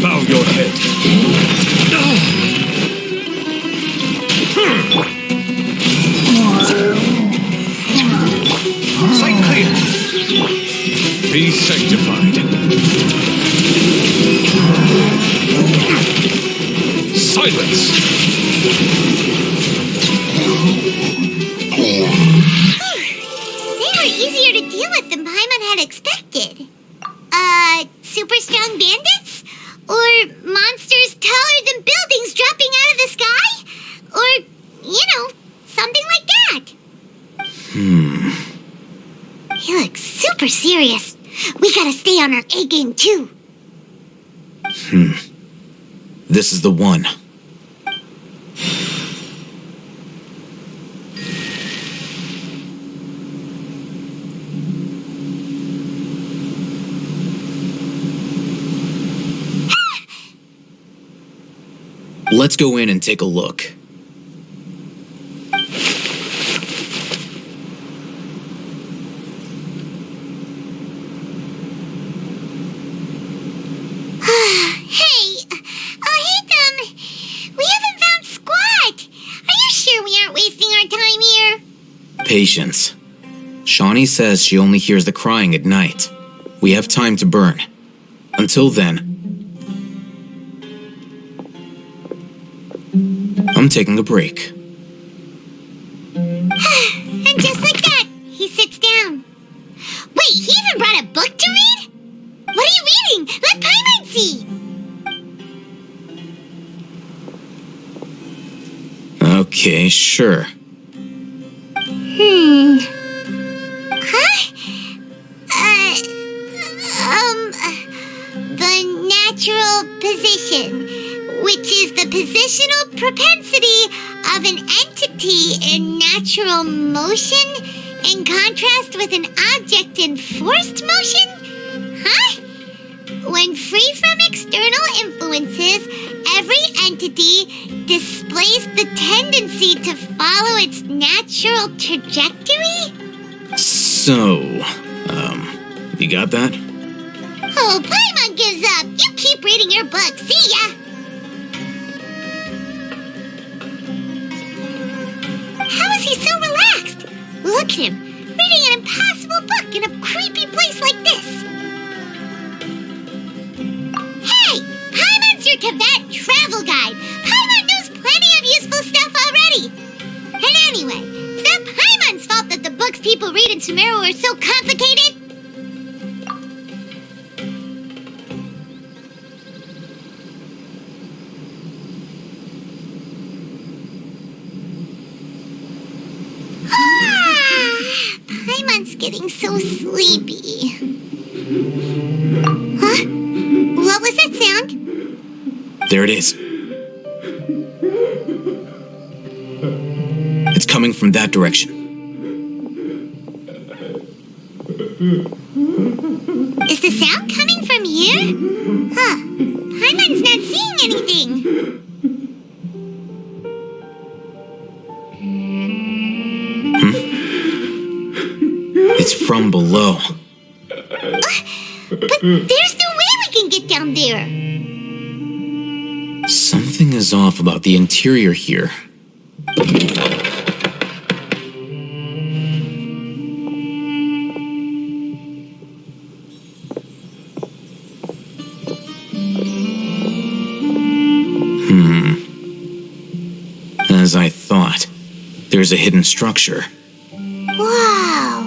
Bow your head. Sight clear. Be sanctified. Silence. They were easier to deal with than Paimon had expected. Super strong bandits? Or monsters taller than buildings dropping out of the sky? Or, something like that. He looks super serious. we gotta stay on our A game too. This is the one. Let's go in and take a look. Patience. Shawnee says she only hears the crying at night. We have time to burn. Until then, I'm taking a break. And just like that, he sits down. Wait, he even brought a book to read? What are you reading? Let Paimon see! Okay, sure. The natural position, which is the positional propensity of an entity in natural motion in contrast with an object in forced motion? Huh? When free from external influences, every entity displays the tendency to follow its natural trajectory? So, you got that? Oh, Paimon gives up. You keep reading your book. See ya. How is he so relaxed? Look at him, reading an impossible book in a creepy place like this. Hey, Paimon's your Tibet travel guide. Paimon knows plenty of useful stuff already. And anyway, it's not Paimon's fault that the books people read in Sumeru are so complicated. Paimon's getting so sleepy. Huh? What was that sound? There it is. It's coming from that direction. Is the sound coming from here? Huh. Paimon's not seeing anything. It's from below. But there's no way we can get down there. Something is off about the interior here. As I thought, there's a hidden structure. Wow.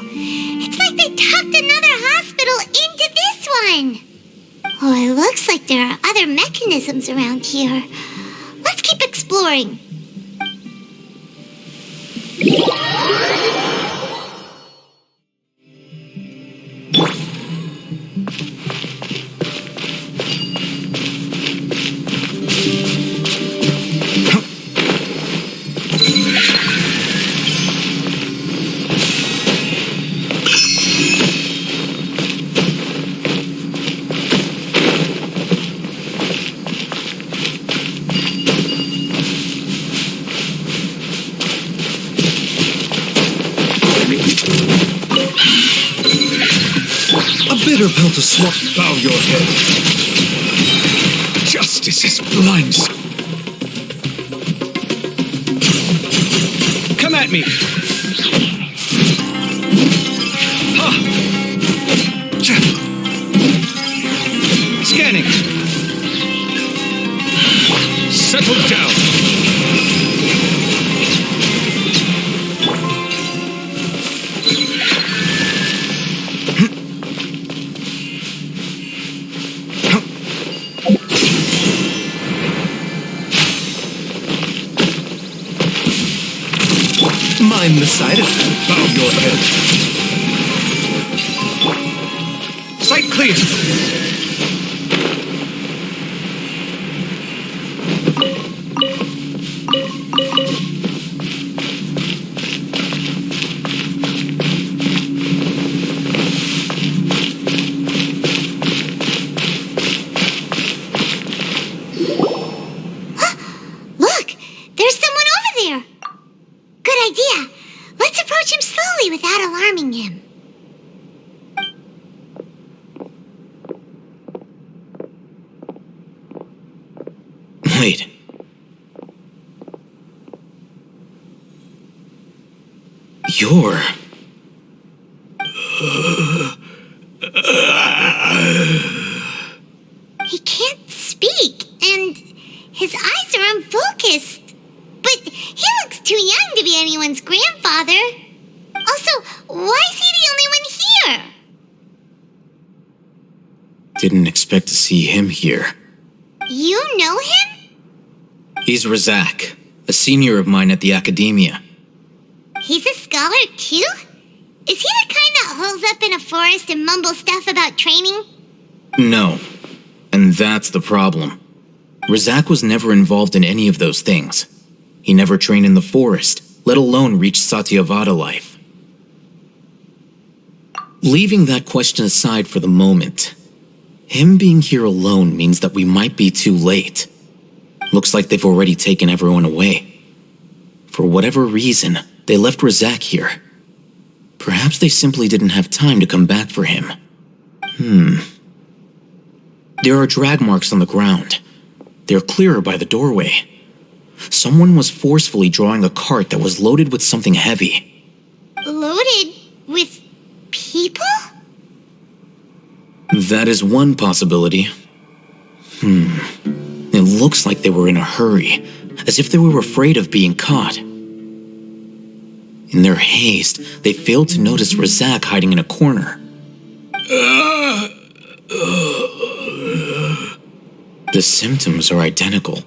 It's like they tucked another hospital into this one. Oh, it looks like there are other mechanisms around here. Let's keep exploring. Bitter pill to swallow. Bow your head. Justice is blind. Come at me. Ha. Scanning. Settle down. Mind the side effect. Bow your head. Sight clear! Look! There's someone over there! Good idea. Let's approach him slowly without alarming him. Wait. You're... He can't speak, and his eyes are unfocused. But he looks too young to be anyone's grandfather. Also, why is he the only one here? Didn't expect to see him here. You know him? He's Razak, a senior of mine at the Academia. He's a scholar too? Is he the kind that holes up in a forest and mumbles stuff about training? No. And that's the problem. Razak was never involved in any of those things. He never trained in the forest, let alone reach Satyavada life. Leaving that question aside for the moment, him being here alone means that we might be too late. Looks like they've already taken everyone away. For whatever reason, they left Razak here. Perhaps they simply didn't have time to come back for him. There are drag marks on the ground. They're clearer by the doorway. Someone was forcefully drawing a cart that was loaded with something heavy. Loaded with people? That is one possibility. It looks like they were in a hurry, as if they were afraid of being caught. In their haste, they failed to notice Razak hiding in a corner. The symptoms are identical.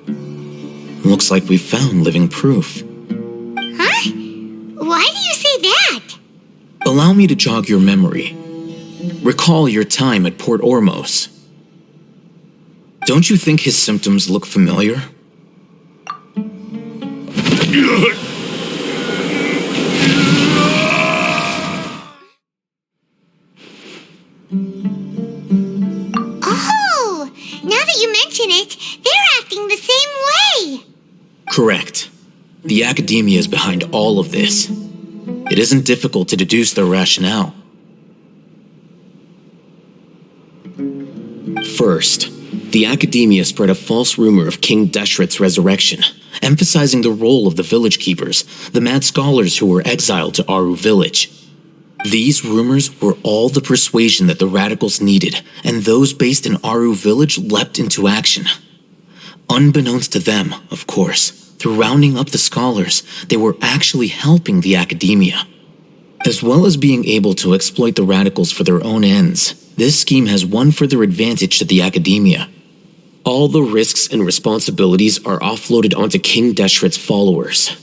Looks like we found living proof. Huh? Why do you say that? Allow me to jog your memory. Recall your time at Port Ormos. Don't you think his symptoms look familiar? Oh! Now that you mention it, they're acting the same way! Correct. The Academia is behind all of this. It isn't difficult to deduce their rationale. First, the Academia spread a false rumor of King Deshret's resurrection, emphasizing the role of the village keepers, the mad scholars who were exiled to Aru village. These rumors were all the persuasion that the radicals needed, and those based in Aru village leapt into action. Unbeknownst to them, of course, through rounding up the scholars, they were actually helping the Academia. As well as being able to exploit the radicals for their own ends, this scheme has one further advantage to the Academia. All the risks and responsibilities are offloaded onto King Deshret's followers.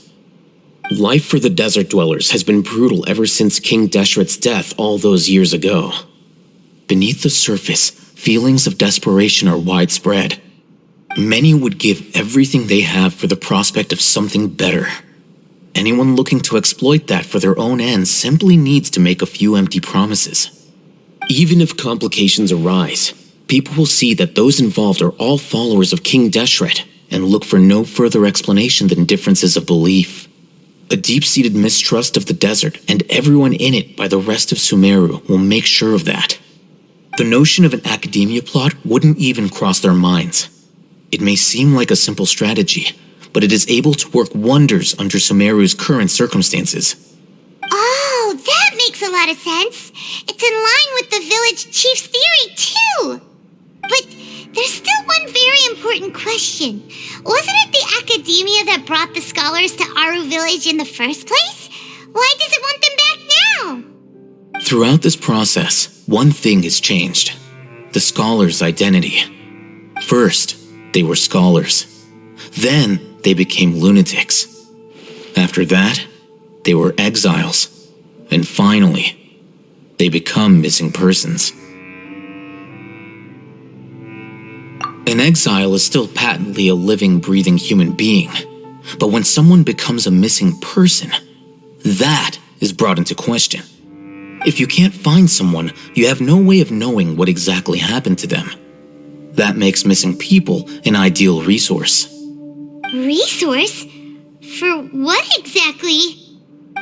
Life for the desert dwellers has been brutal ever since King Deshret's death all those years ago. Beneath the surface, feelings of desperation are widespread. Many would give everything they have for the prospect of something better. Anyone looking to exploit that for their own ends simply needs to make a few empty promises. Even if complications arise, people will see that those involved are all followers of King Deshret and look for no further explanation than differences of belief. A deep-seated mistrust of the desert and everyone in it by the rest of Sumeru will make sure of that. The notion of an Academia plot wouldn't even cross their minds. It may seem like a simple strategy, but it is able to work wonders under Sumeru's current circumstances. Oh, that makes a lot of sense. It's in line with the village chief's theory, too. But there's still one very important question. Wasn't it the Academia that brought the scholars to Aru village in the first place? Why does it want them back now? Throughout this process, one thing has changed. The scholars' identity. First, they were scholars. Then, they became lunatics. After that, they were exiles. And finally, they become missing persons. An exile is still patently a living, breathing human being. But when someone becomes a missing person, that is brought into question. If you can't find someone, you have no way of knowing what exactly happened to them. That makes missing people an ideal resource. Resource? For what exactly?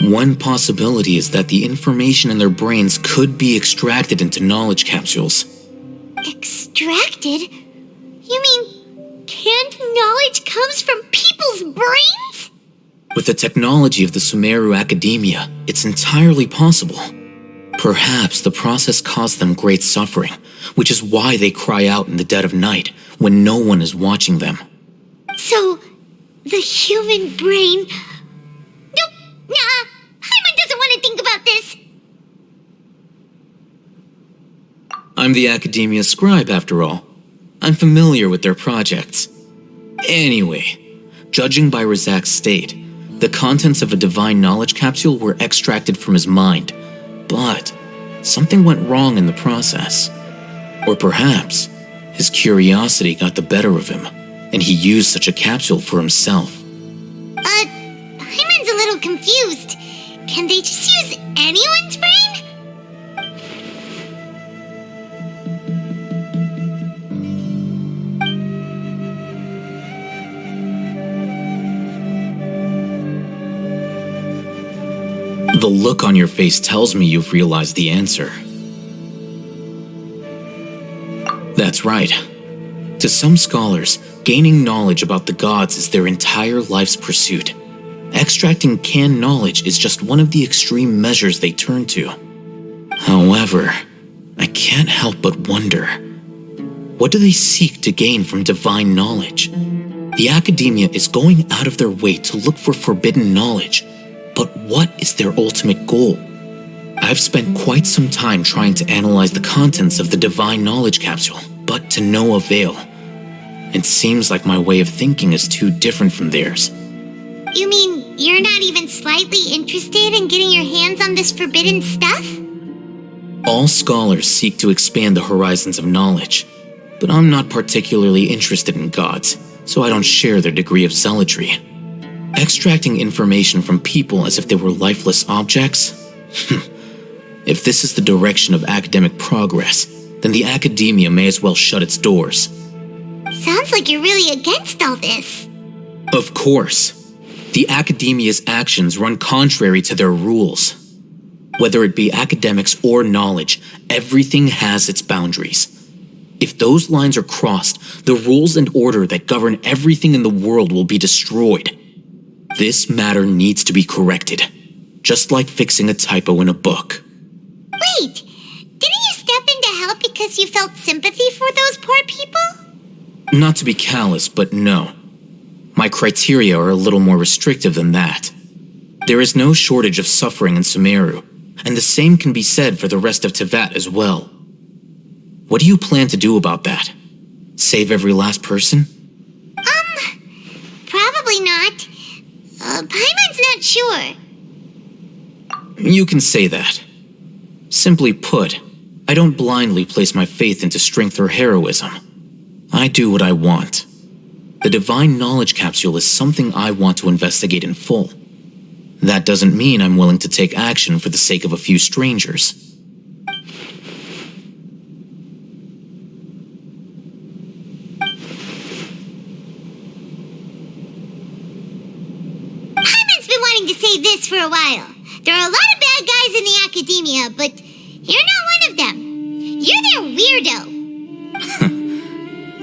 One possibility is that the information in their brains could be extracted into knowledge capsules. Extracted? You mean canned knowledge comes from people's brains? With the technology of the Sumeru Academia, it's entirely possible. Perhaps the process caused them great suffering, which is why they cry out in the dead of night when no one is watching them. So, the human brain... Nope, nah, Paimon doesn't want to think about this. I'm the Academia scribe, after all. I'm familiar with their projects. Anyway, judging by Razak's state, the contents of a divine knowledge capsule were extracted from his mind. But something went wrong in the process. Or perhaps his curiosity got the better of him, and he used such a capsule for himself. Paimon's a little confused. Can they just use anyone's brain? The look on your face tells me you've realized the answer. That's right. To some scholars, gaining knowledge about the gods is their entire life's pursuit. Extracting canned knowledge is just one of the extreme measures they turn to. However, I can't help but wonder, what do they seek to gain from divine knowledge? The Academia is going out of their way to look for forbidden knowledge. But what is their ultimate goal? I've spent quite some time trying to analyze the contents of the divine knowledge capsule, but to no avail. It seems like my way of thinking is too different from theirs. You mean you're not even slightly interested in getting your hands on this forbidden stuff? All scholars seek to expand the horizons of knowledge, but I'm not particularly interested in gods, so I don't share their degree of zealotry. Extracting information from people as if they were lifeless objects? If this is the direction of academic progress, then the Academia may as well shut its doors. Sounds like you're really against all this. Of course. The Academia's actions run contrary to their rules. Whether it be academics or knowledge, everything has its boundaries. If those lines are crossed, the rules and order that govern everything in the world will be destroyed. This matter needs to be corrected, just like fixing a typo in a book. Wait, didn't you step in to help because you felt sympathy for those poor people? Not to be callous, but no. My criteria are a little more restrictive than that. There is no shortage of suffering in Sumeru, and the same can be said for the rest of Teyvat as well. What do you plan to do about that? Save every last person? Probably not. Paimon's not sure. You can say that. Simply put, I don't blindly place my faith into strength or heroism. I do what I want. The divine knowledge capsule is something I want to investigate in full. That doesn't mean I'm willing to take action for the sake of a few strangers. Paimon's been wanting to say this for a while. There are a lot of bad guys in the Academia, but you're not one of them. You're their weirdo.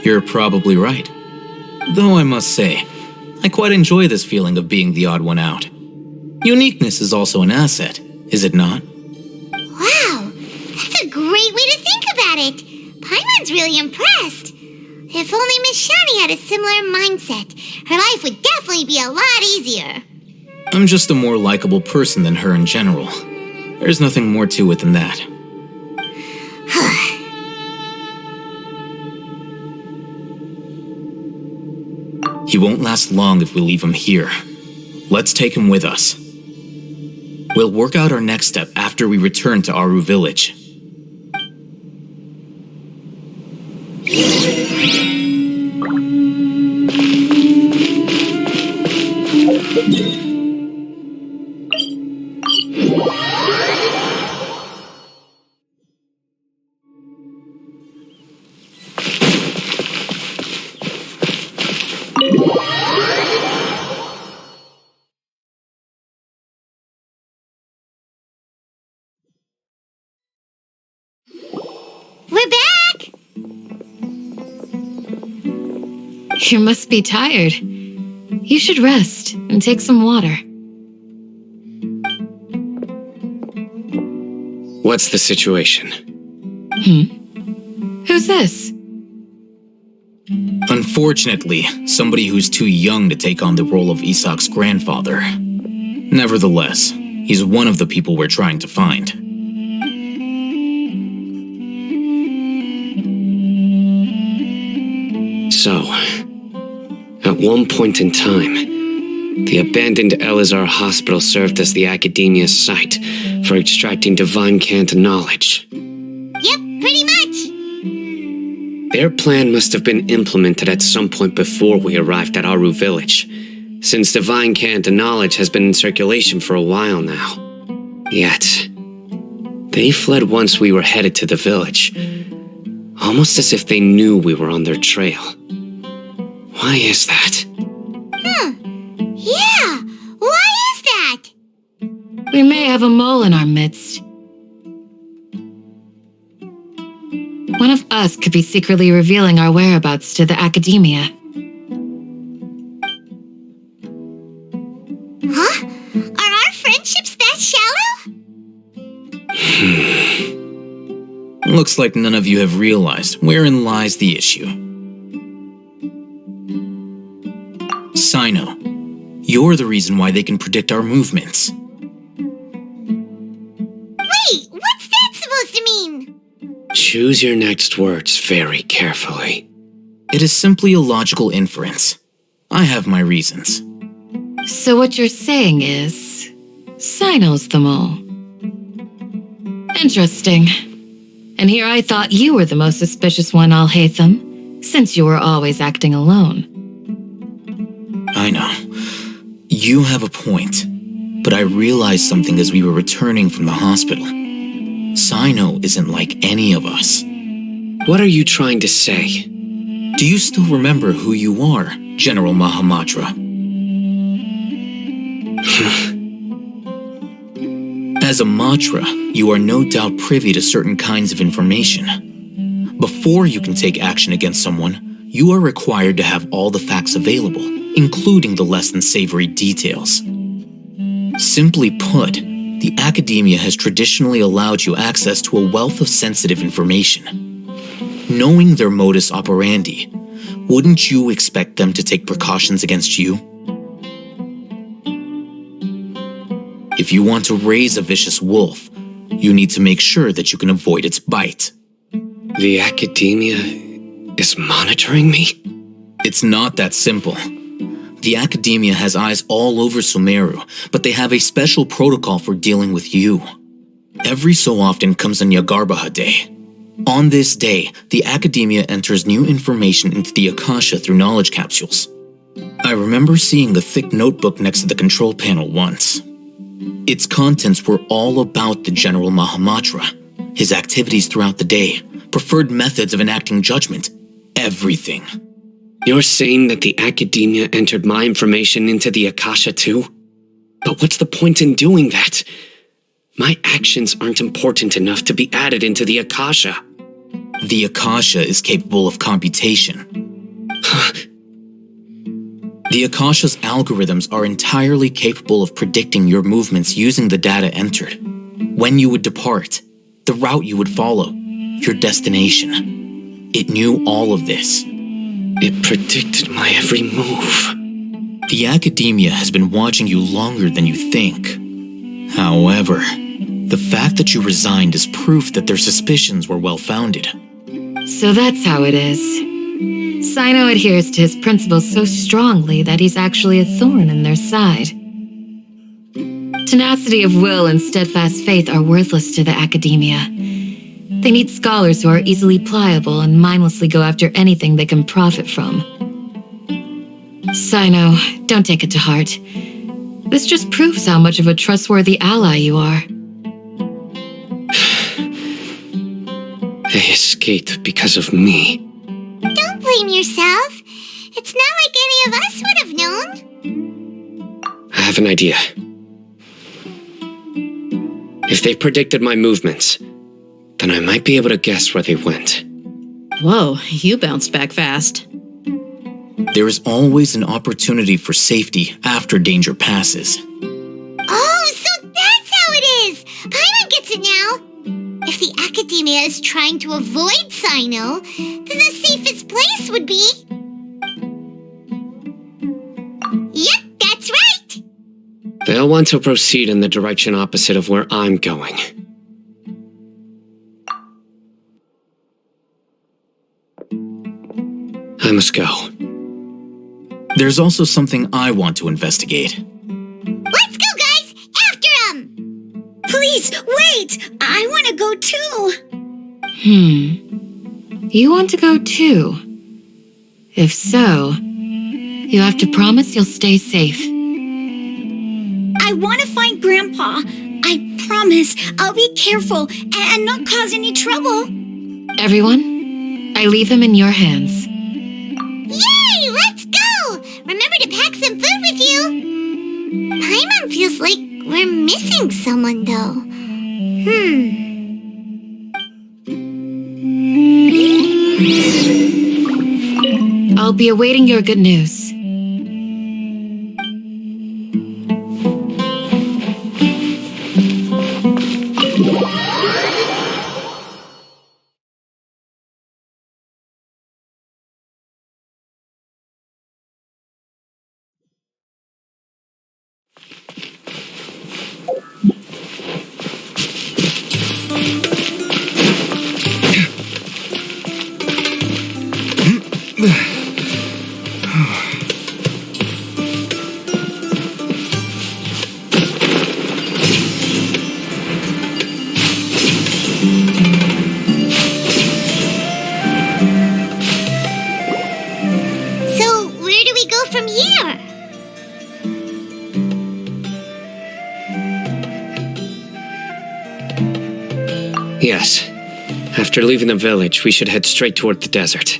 You're probably right. Though I must say, I quite enjoy this feeling of being the odd one out. Uniqueness is also an asset, is it not? Wow, that's a great way to think about it. Paimon's really impressed. If only Miss Shani had a similar mindset, her life would definitely be a lot easier. I'm just a more likable person than her in general. There's nothing more to it than that. He won't last long if we leave him here. Let's take him with us. We'll work out our next step after we return to Aru Village. We're back! You must be tired. You should rest and take some water. What's the situation? Who's this? Unfortunately, somebody who's too young to take on the role of Isak's grandfather. Nevertheless, he's one of the people we're trying to find. So, at one point in time, the abandoned Elazar Hospital served as the Academia's site for extracting divine cant knowledge. Yep, pretty much. Their plan must have been implemented at some point before we arrived at Aru Village, since divine cant knowledge has been in circulation for a while now. Yet, they fled once we were headed to the village, almost as if they knew we were on their trail. Why is that? Yeah, why is that? We may have a mole in our midst. One of us could be secretly revealing our whereabouts to the Academia. Huh? Are our friendships that shallow? Looks like none of you have realized wherein lies the issue. Sino, you're the reason why they can predict our movements. Wait, what's that supposed to mean? Choose your next words very carefully. It is simply a logical inference. I have my reasons. So what you're saying is, Sino's the mole. Interesting. And here I thought you were the most suspicious one, Al-Haytham, since you were always acting alone. I know. You have a point. But I realized something as we were returning from the hospital. Sino isn't like any of us. What are you trying to say? Do you still remember who you are, General Mahamatra? As a Matra, you are no doubt privy to certain kinds of information. Before you can take action against someone, you are required to have all the facts available, including the less than savory details. Simply put, the Academia has traditionally allowed you access to a wealth of sensitive information. Knowing their modus operandi, wouldn't you expect them to take precautions against you? If you want to raise a vicious wolf, you need to make sure that you can avoid its bite. The Academia is monitoring me? It's not that simple. The Academia has eyes all over Sumeru, but they have a special protocol for dealing with you. Every so often comes a Nyagarbaha Day. On this day, the Academia enters new information into the Akasha through knowledge capsules. I remember seeing the thick notebook next to the control panel once. Its contents were all about the General Mahamatra, his activities throughout the day, preferred methods of enacting judgment, everything. You're saying that the Academia entered my information into the Akasha too? But what's the point in doing that? My actions aren't important enough to be added into the Akasha. The Akasha is capable of computation. The Akasha's algorithms are entirely capable of predicting your movements using the data entered. When you would depart, the route you would follow, your destination. It knew all of this. It predicted my every move. The Academia has been watching you longer than you think. However, the fact that you resigned is proof that their suspicions were well-founded. So that's how it is. Sino adheres to his principles so strongly that he's actually a thorn in their side. Tenacity of will and steadfast faith are worthless to the Academia. They need scholars who are easily pliable and mindlessly go after anything they can profit from. Sino, don't take it to heart. This just proves how much of a trustworthy ally you are. They escaped because of me. Don't blame yourself. It's not like any of us would have known. I have an idea. If they predicted my movements, then I might be able to guess where they went. Whoa, you bounced back fast. There is always an opportunity for safety after danger passes. Oh, so that's how it is! Paimon gets it now! If the Academia is trying to avoid Sino, then the safest place would be... Yep, that's right! They'll want to proceed in the direction opposite of where I'm going. I must go. There's also something I want to investigate. Let's go, guys! After him! Please, wait! I want to go too! You want to go too? If so, you have to promise you'll stay safe. I want to find Grandpa. I promise I'll be careful and not cause any trouble. Everyone, I leave them in your hands. Yay! Let's go! Remember to pack some food with you! Paimon feels like we're missing someone, though. I'll be awaiting your good news. So, where do we go from here? Yes. After leaving the village, we should head straight toward the desert.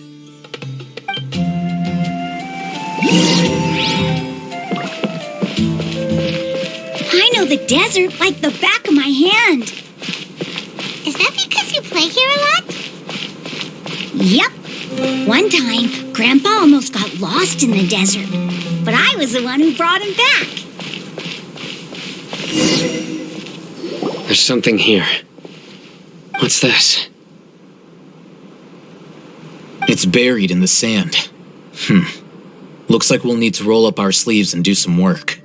I know the desert like the back of my hand. Is that because you play here a lot? Yep. One time, Grandpa almost got lost in the desert, but I was the one who brought him back. There's something here. What's this? It's buried in the sand. Looks like we'll need to roll up our sleeves and do some work.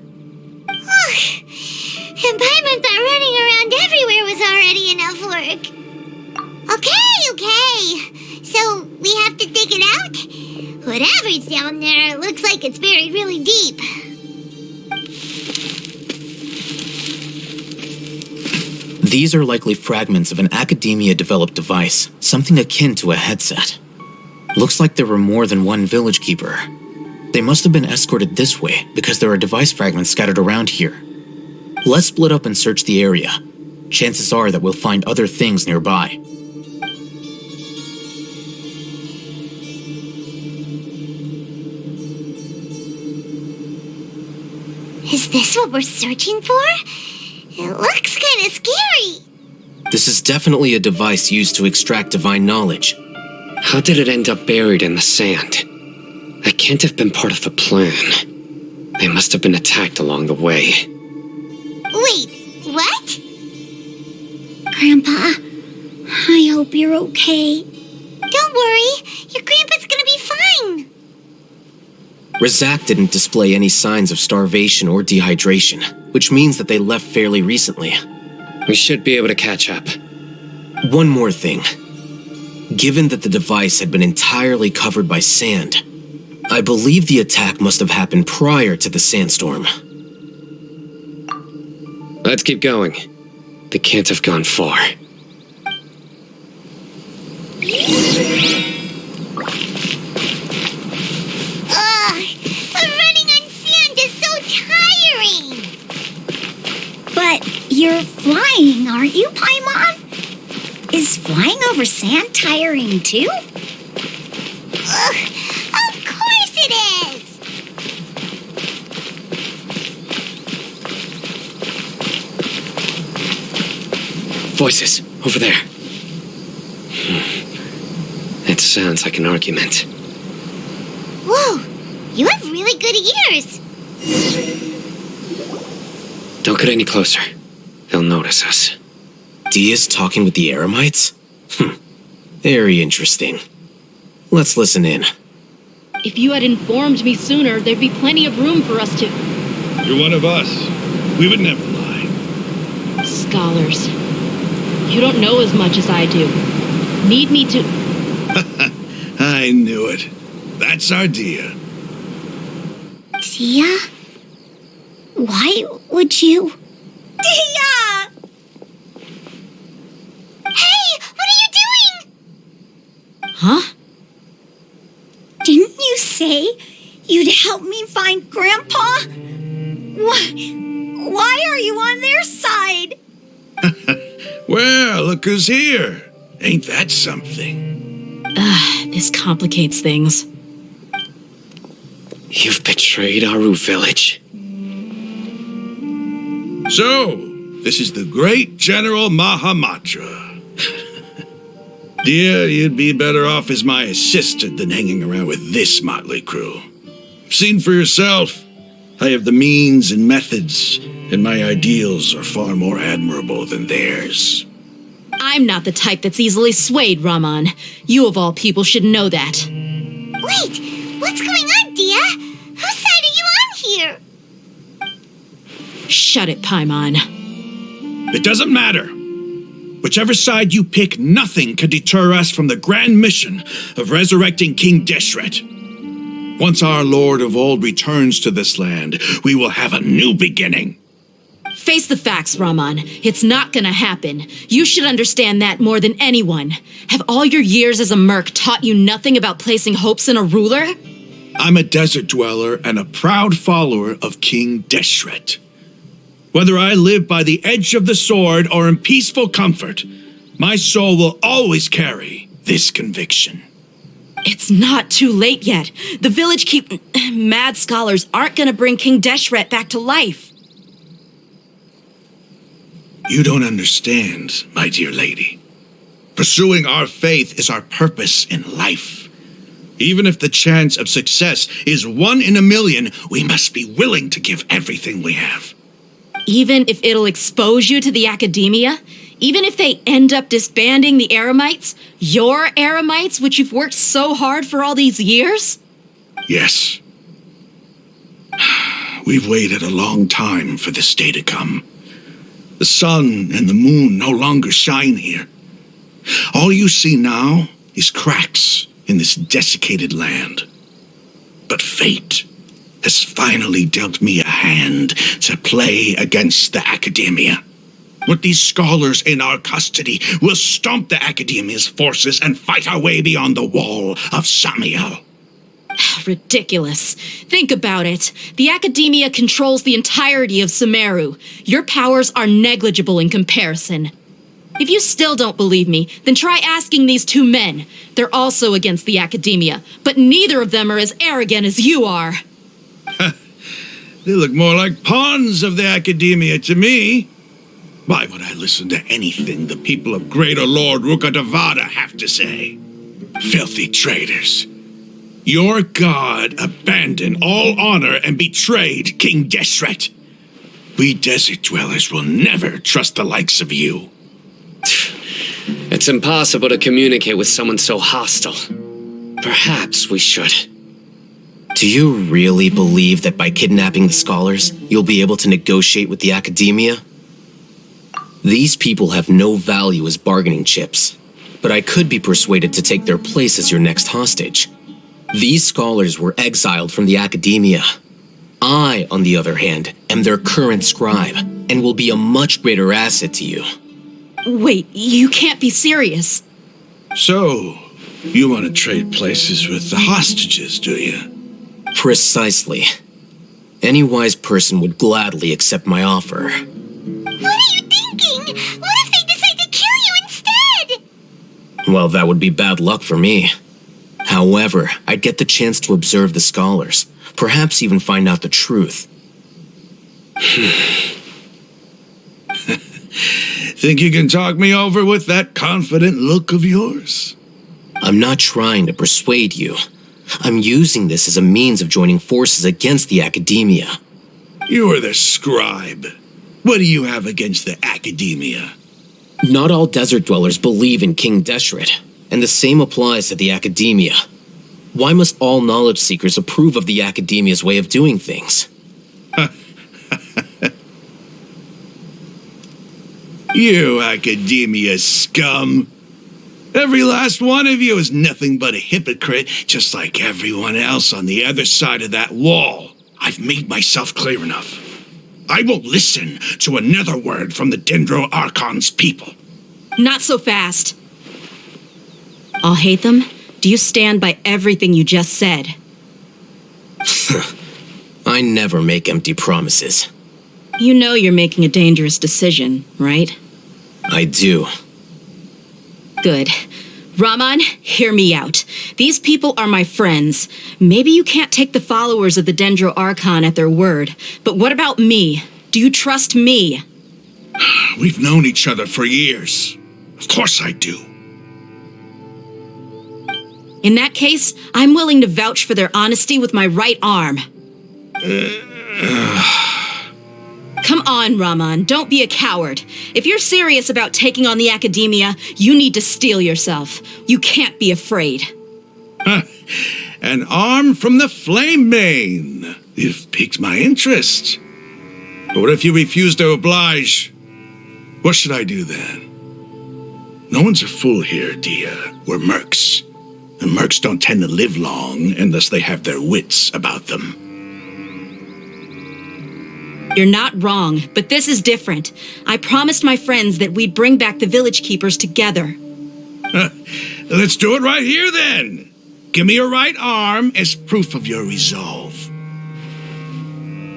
And Paimon thought running around everywhere was already enough work. Okay. So, we have to dig it out? Whatever's down there, it looks like it's buried really deep. These are likely fragments of an Academia-developed device, something akin to a headset. Looks like there were more than one village keeper. They must have been escorted this way because there are device fragments scattered around here. Let's split up and search the area. Chances are that we'll find other things nearby. Is this what we're searching for? It looks kind of scary. This is definitely a device used to extract divine knowledge. How did it end up buried in the sand? That can't have been part of the plan. They must have been attacked along the way. Wait, what? Grandpa, I hope you're okay. Don't worry, your grandpa's gonna be fine. Razak didn't display any signs of starvation or dehydration, which means that they left fairly recently. We should be able to catch up. One more thing. Given that the device had been entirely covered by sand, I believe the attack must have happened prior to the sandstorm. Let's keep going. They can't have gone far. Ugh, but running on sand is so tiring. You're flying, aren't you, Paimon? Is flying over sand tiring too? Ugh, of course it is! Voices, over there. That sounds like an argument. Whoa, you have really good ears. Don't get any closer. They'll notice us. Dia's talking with the Eremites? Very interesting. Let's listen in. If you had informed me sooner, there'd be plenty of room for us to... You're one of us. We would never lie. Scholars. You don't know as much as I do. Need me to... I knew it. That's our Dia. Dia? Why would you... Dia! Hey, what are you doing? Huh? Didn't you say you'd help me find Grandpa? Why are you on their side? Well, look who's here. Ain't that something? This complicates things. You've betrayed Aru village. So, this is the great General Mahamatra. Dear, you'd be better off as my assistant than hanging around with this motley crew. Seen for yourself, I have the means and methods, and my ideals are far more admirable than theirs. I'm not the type that's easily swayed, Raman. You of all people should know that. Wait, what's going on, Dia? Whose side are you on here? Shut it, Paimon. It doesn't matter. Whichever side you pick, nothing can deter us from the grand mission of resurrecting King Deshret. Once our Lord of Old returns to this land, we will have a new beginning. Face the facts, Raman. It's not gonna happen. You should understand that more than anyone. Have all your years as a merc taught you nothing about placing hopes in a ruler? I'm a desert dweller and a proud follower of King Deshret. Whether I live by the edge of the sword or in peaceful comfort, my soul will always carry this conviction. It's not too late yet. The village mad scholars aren't gonna bring King Deshret back to life. You don't understand, my dear lady. Pursuing our faith is our purpose in life. Even if the chance of success is 1 in a million, we must be willing to give everything we have. Even if it'll expose you to the academia? Even if they end up disbanding the Eremites? Your Eremites, which you've worked so hard for all these years? Yes. We've waited a long time for this day to come. The sun and the moon no longer shine here. All you see now is cracks in this desiccated land. But fate has finally dealt me a hand to play against the academia. With these scholars in our custody, we'll stomp the academia's forces and fight our way beyond the wall of Samiel. Ridiculous. Think about it. The academia controls the entirety of Sumeru. Your powers are negligible in comparison. If you still don't believe me, then try asking these 2 men. They're also against the academia, but neither of them are as arrogant as you are. They look more like pawns of the academia to me. Why would I listen to anything the people of Greater Lord Rukkhadevata have to say? Filthy traitors. Your god abandoned all honor and betrayed King Deshret. We desert dwellers will never trust the likes of you. It's impossible to communicate with someone so hostile. Perhaps we should. Do you really believe that by kidnapping the scholars, you'll be able to negotiate with the academia? These people have no value as bargaining chips, but I could be persuaded to take their place as your next hostage. These scholars were exiled from the academia. I, on the other hand, am their current scribe, and will be a much greater asset to you. Wait, you can't be serious. So, you want to trade places with the hostages, do you? Precisely. Any wise person would gladly accept my offer. What are you Well, that would be bad luck for me. However, I'd get the chance to observe the scholars, perhaps even find out the truth. Think you can talk me over with that confident look of yours? I'm not trying to persuade you. I'm using this as a means of joining forces against the academia. You are the scribe. What do you have against the academia? Not all desert dwellers believe in King Deshret, and the same applies to the academia. Why must all knowledge seekers approve of the academia's way of doing things? You academia scum! Every last one of you is nothing but a hypocrite, just like everyone else on the other side of that wall. I've made myself clear enough. I won't listen to another word from the Dendro Archon's people. Not so fast. I'll hate them. Do you stand by everything you just said? I never make empty promises. You know you're making a dangerous decision, right? I do. Good. Raman, hear me out. These people are my friends. Maybe you can't take the followers of the Dendro Archon at their word, but what about me? Do you trust me? We've known each other for years. Of course I do. In that case, I'm willing to vouch for their honesty with my right arm. Come on, Raman, don't be a coward. If you're serious about taking on the academia, you need to steel yourself. You can't be afraid. An arm from the Flame Mane. You've piqued my interest. But what if you refuse to oblige? What should I do then? No one's a fool here, Dia. We're mercs. And mercs don't tend to live long unless they have their wits about them. You're not wrong, but this is different. I promised my friends that we'd bring back the village keepers together. Let's do it right here then. Give me your right arm as proof of your resolve.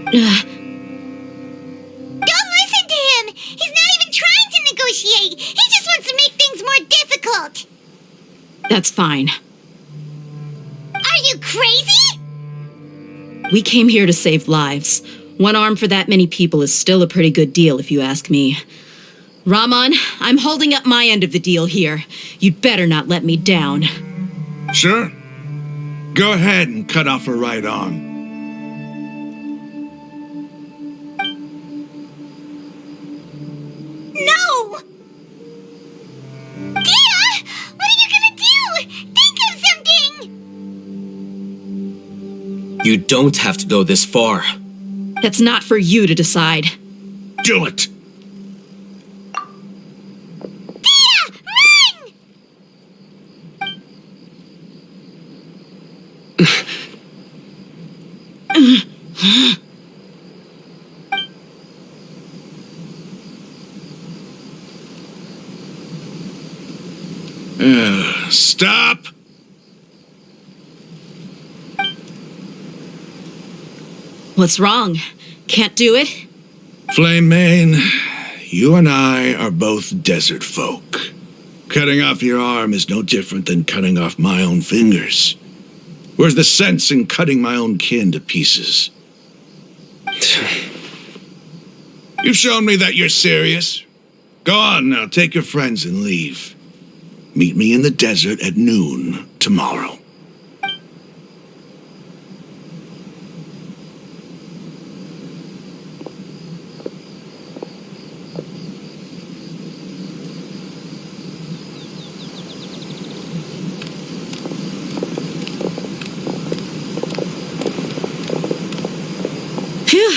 Don't listen to him! He's not even trying to negotiate! He just wants to make things more difficult! That's fine. Are you crazy? We came here to save lives. One arm for that many people is still a pretty good deal, if you ask me. Raman, I'm holding up my end of the deal here. You'd better not let me down. Sure. Go ahead and cut off her right arm. No! Dia! What are you gonna do? Think of something! You don't have to go this far. That's not for you to decide. Do it! Dia! Run! Stop! What's wrong? Can't do it? Flame Mane, you and I are both desert folk. Cutting off your arm is no different than cutting off my own fingers. Where's the sense in cutting my own kin to pieces? You've shown me that you're serious. Go on now, take your friends and leave. Meet me in the desert at noon tomorrow. Phew.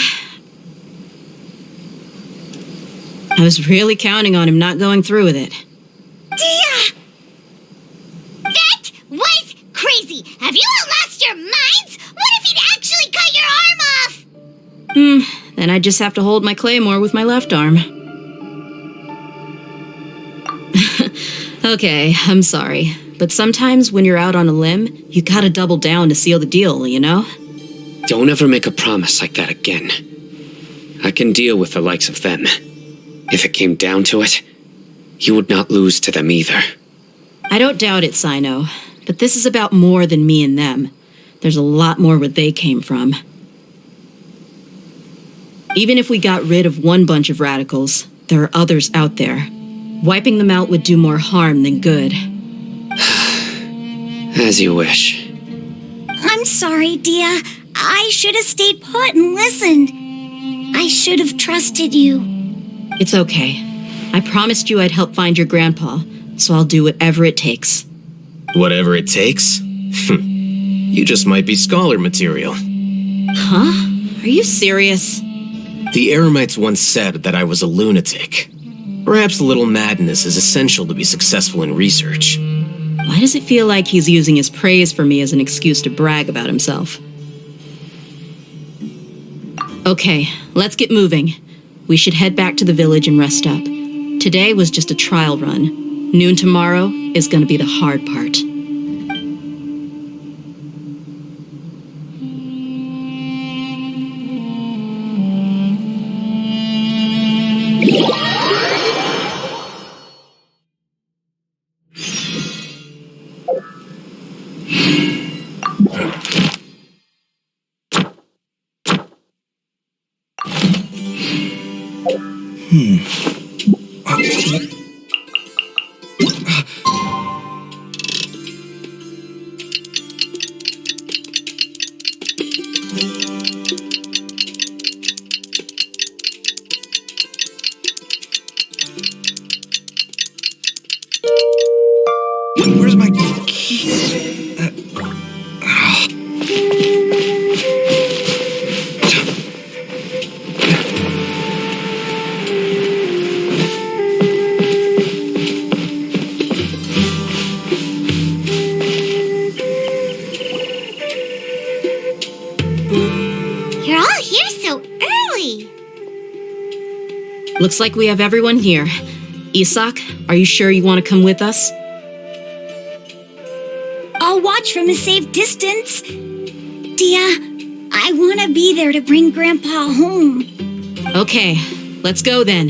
I was really counting on him not going through with it. Dia! That was crazy! Have you all lost your minds? What if he'd actually cut your arm off? Then I just have to hold my claymore with my left arm. Okay, I'm sorry. But sometimes when you're out on a limb, you gotta double down to seal the deal, you know? Don't ever make a promise like that again. I can deal with the likes of them. If it came down to it, you would not lose to them either. I don't doubt it, Sino, but this is about more than me and them. There's a lot more where they came from. Even if we got rid of one bunch of radicals, there are others out there. Wiping them out would do more harm than good. As you wish. I'm sorry, Dia. I should have stayed put and listened. I should have trusted you. It's okay. I promised you I'd help find your grandpa, so I'll do whatever it takes. Whatever it takes? You just might be scholar material. Huh? Are you serious? The Eremites once said that I was a lunatic. Perhaps a little madness is essential to be successful in research. Why does it feel like he's using his praise for me as an excuse to brag about himself? Okay, let's get moving. We should head back to the village and rest up. Today was just a trial run. Noon tomorrow is going to be the hard part. Where's my key? You're all here so early. Looks like we have everyone here. Isak, are you sure you want to come with us? I'll watch from a safe distance. Dia, I want to be there to bring Grandpa home. Okay, let's go then.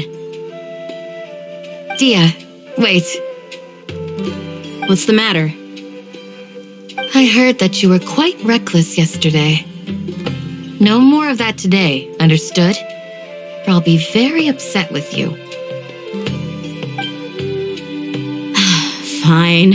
Dia, wait. What's the matter? I heard that you were quite reckless yesterday. No more of that today, understood? Or I'll be very upset with you. Fine.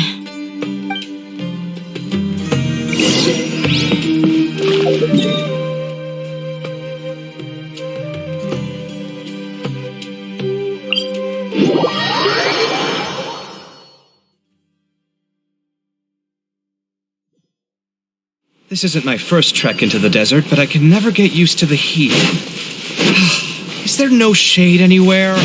This isn't my first trek into the desert, but I can never get used to the heat. Is there no shade anywhere?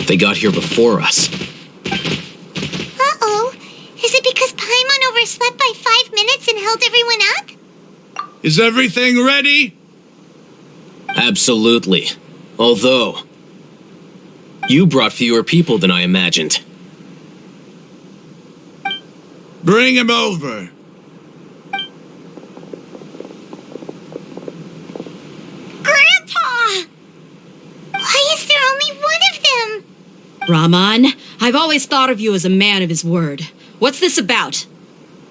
They got here before us. Uh-oh. Is it because Paimon overslept by 5 minutes and held everyone up? Is everything ready? Absolutely. Although, you brought fewer people than I imagined. Bring him over. Grandpa! Why is there only one of them? Rahman, I've always thought of you as a man of his word. What's this about?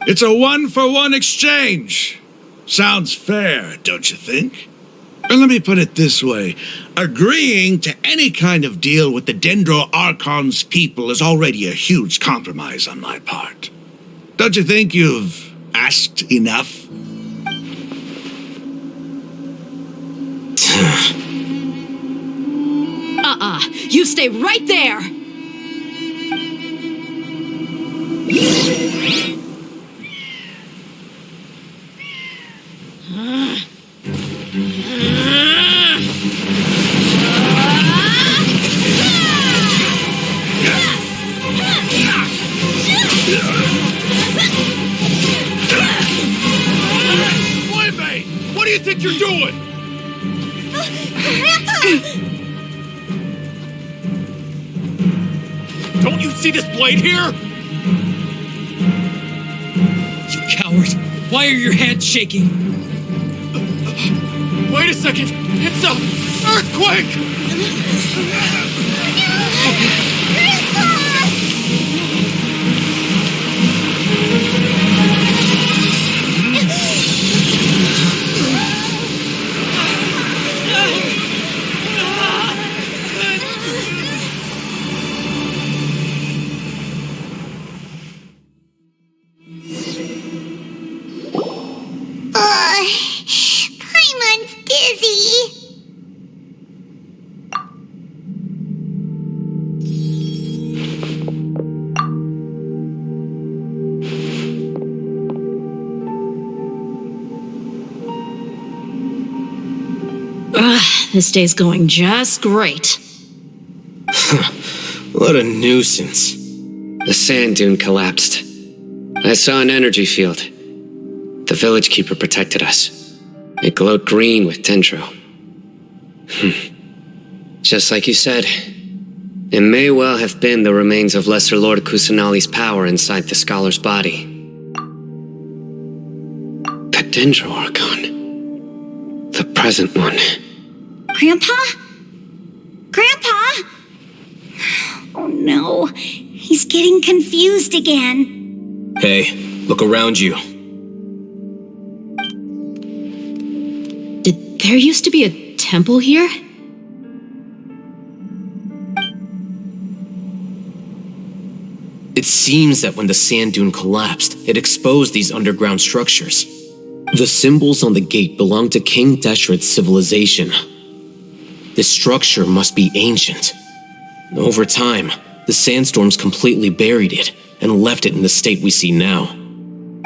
It's a one-for-one exchange. Sounds fair, don't you think? And let me put it this way. Agreeing to any kind of deal with the Dendro Archon's people is already a huge compromise on my part. Don't you think you've asked enough? You stay right there! you think you're doing? Don't you see this blade here? You coward! Why are your hands shaking? Wait a second! It's a earthquake! Paimon's dizzy. This day's going just great. What a nuisance. The sand dune collapsed. I saw an energy field. The village keeper protected us. It glowed green with dendro. Just like you said, it may well have been the remains of Lesser Lord Kusanali's power inside the scholar's body. The dendro archon. The present one. Grandpa? Grandpa? Oh no, he's getting confused again. Hey, look around you. There used to be a temple here? It seems that when the sand dune collapsed, it exposed these underground structures. The symbols on the gate belong to King Deshret's civilization. This structure must be ancient. Over time, the sandstorms completely buried it and left it in the state we see now.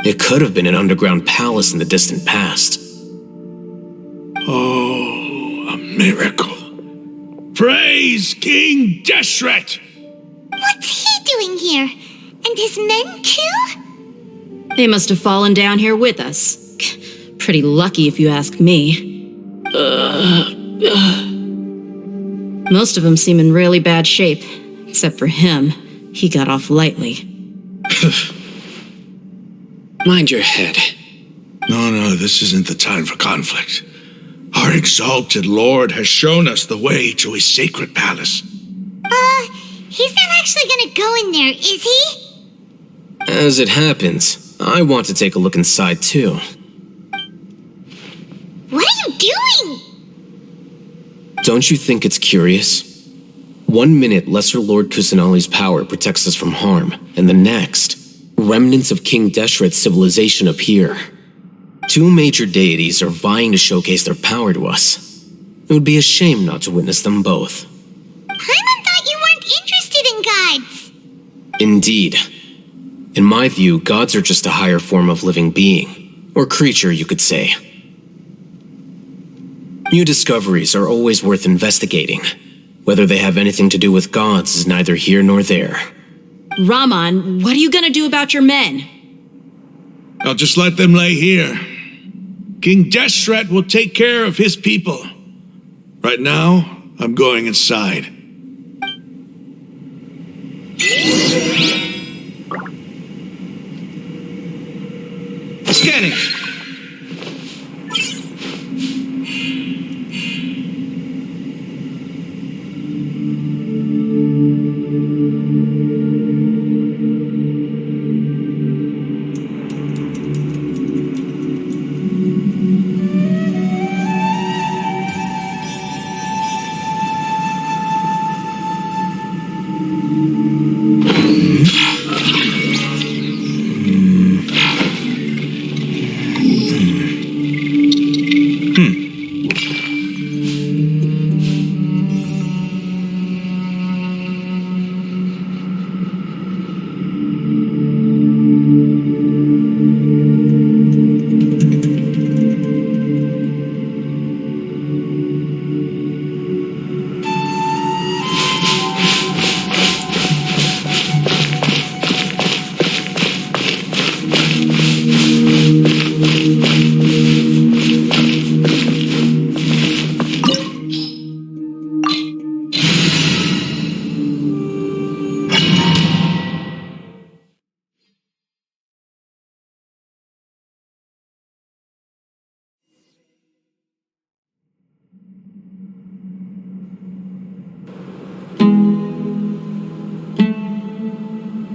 It could have been an underground palace in the distant past. Oh, a miracle. Praise King Deshret! What's he doing here? And his men too? They must have fallen down here with us. Pretty lucky if you ask me. Most of them seem in really bad shape. Except for him. He got off lightly. Mind your head. No, this isn't the time for conflict. Our exalted Lord has shown us the way to his sacred palace. He's not actually gonna go in there, is he? As it happens, I want to take a look inside too. What are you doing? Don't you think it's curious? 1 minute, Lesser Lord Kusanali's power protects us from harm, and the next, remnants of King Deshret's civilization appear. 2 major deities are vying to showcase their power to us. It would be a shame not to witness them both. Paimon thought you weren't interested in gods. Indeed. In my view, gods are just a higher form of living being, or creature, you could say. New discoveries are always worth investigating. Whether they have anything to do with gods is neither here nor there. Raman, what are you gonna do about your men? I'll just let them lay here. King Deshret will take care of his people. Right now, I'm going inside. Scanning.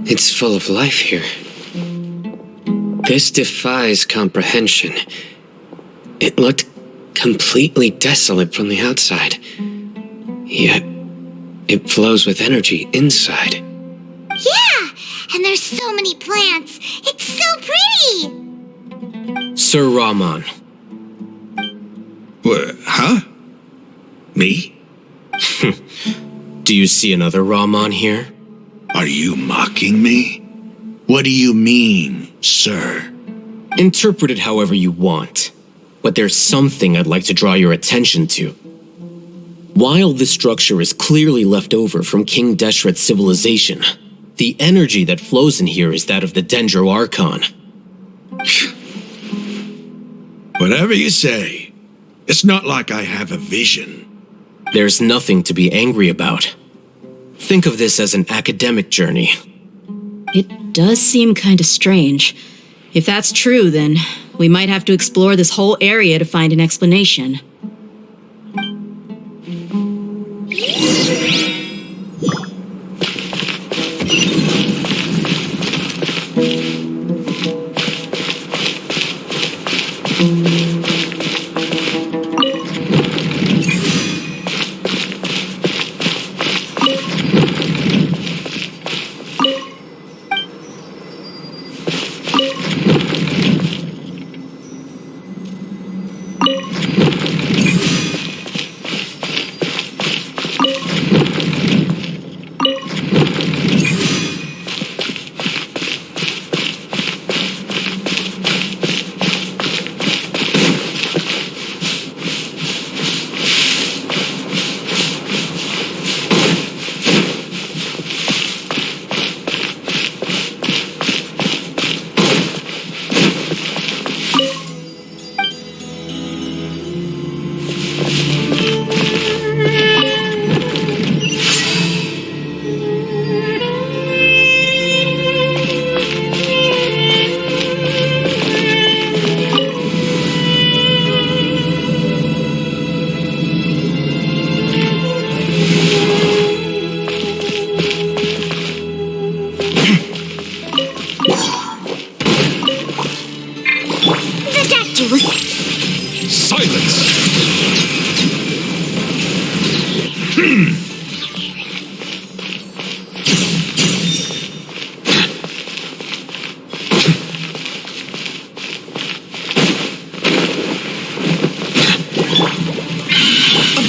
It's full of life here. This defies comprehension. It looked completely desolate from the outside. Yet, it flows with energy inside. Yeah, and there's so many plants. It's so pretty. Sir Rahman. Huh? Me? Do you see another Rahman here? Are you mocking me? What do you mean, sir? Interpret it however you want, but there's something I'd like to draw your attention to. While this structure is clearly left over from King Deshret's civilization, the energy that flows in here is that of the Dendro Archon. Whatever you say. It's not like I have a vision. There's nothing to be angry about. Think of this as an academic journey. It does seem kind of strange. If that's true, then we might have to explore this whole area to find an explanation.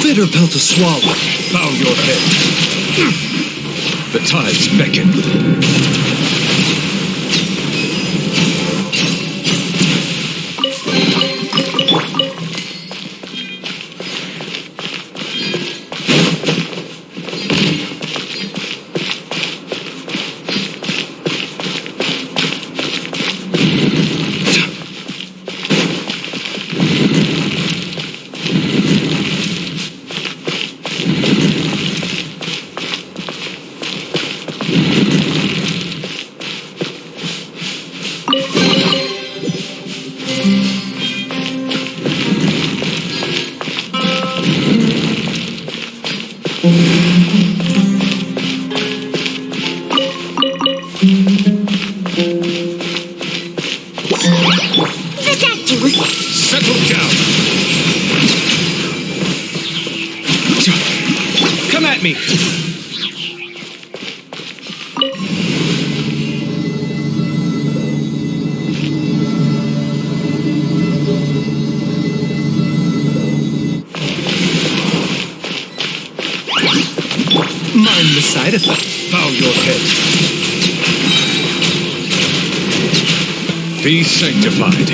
Bitter pill to swallow. Bow your head. The tides beckon. Settle down. Come at me. Mind the side effect. Bow your head. Be sanctified.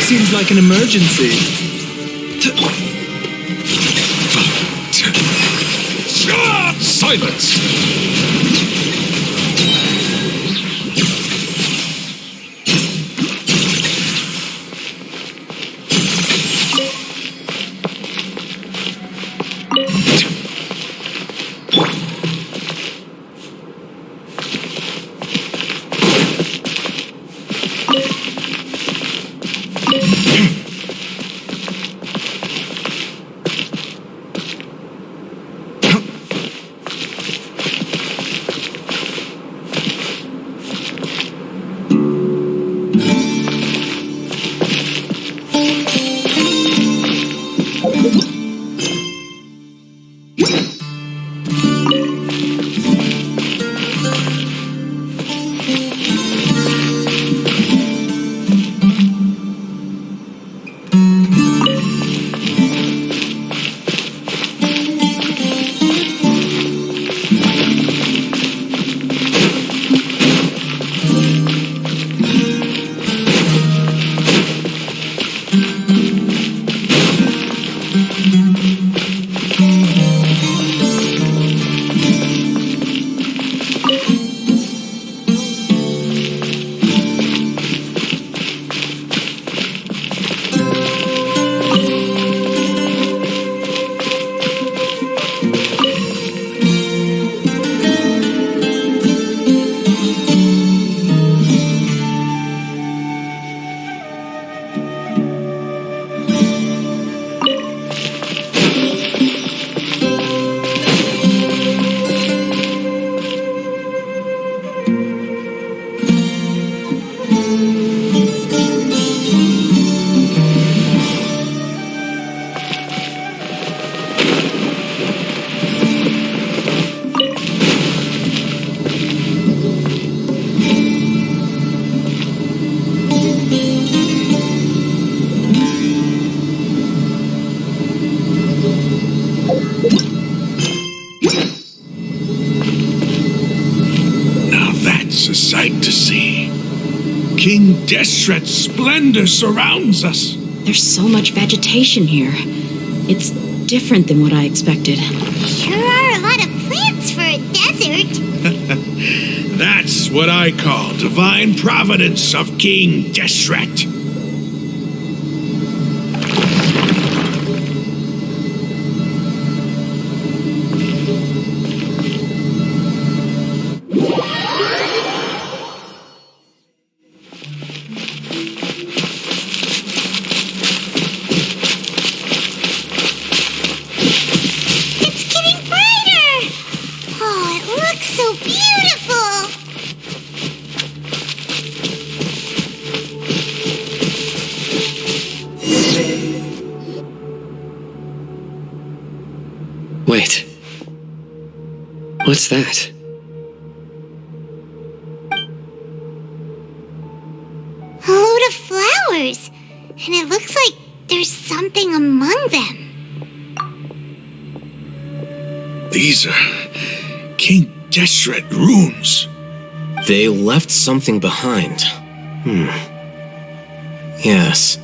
Seems like an emergency. Silence! It's a sight to see. King Deshret's splendor surrounds us. There's so much vegetation here. It's different than what I expected. Sure are a lot of plants for a desert. That's what I call divine providence of King Deshret. Wait. What's that? A load of flowers. And it looks like there's something among them. These are King Deshret runes. They left something behind. Yes.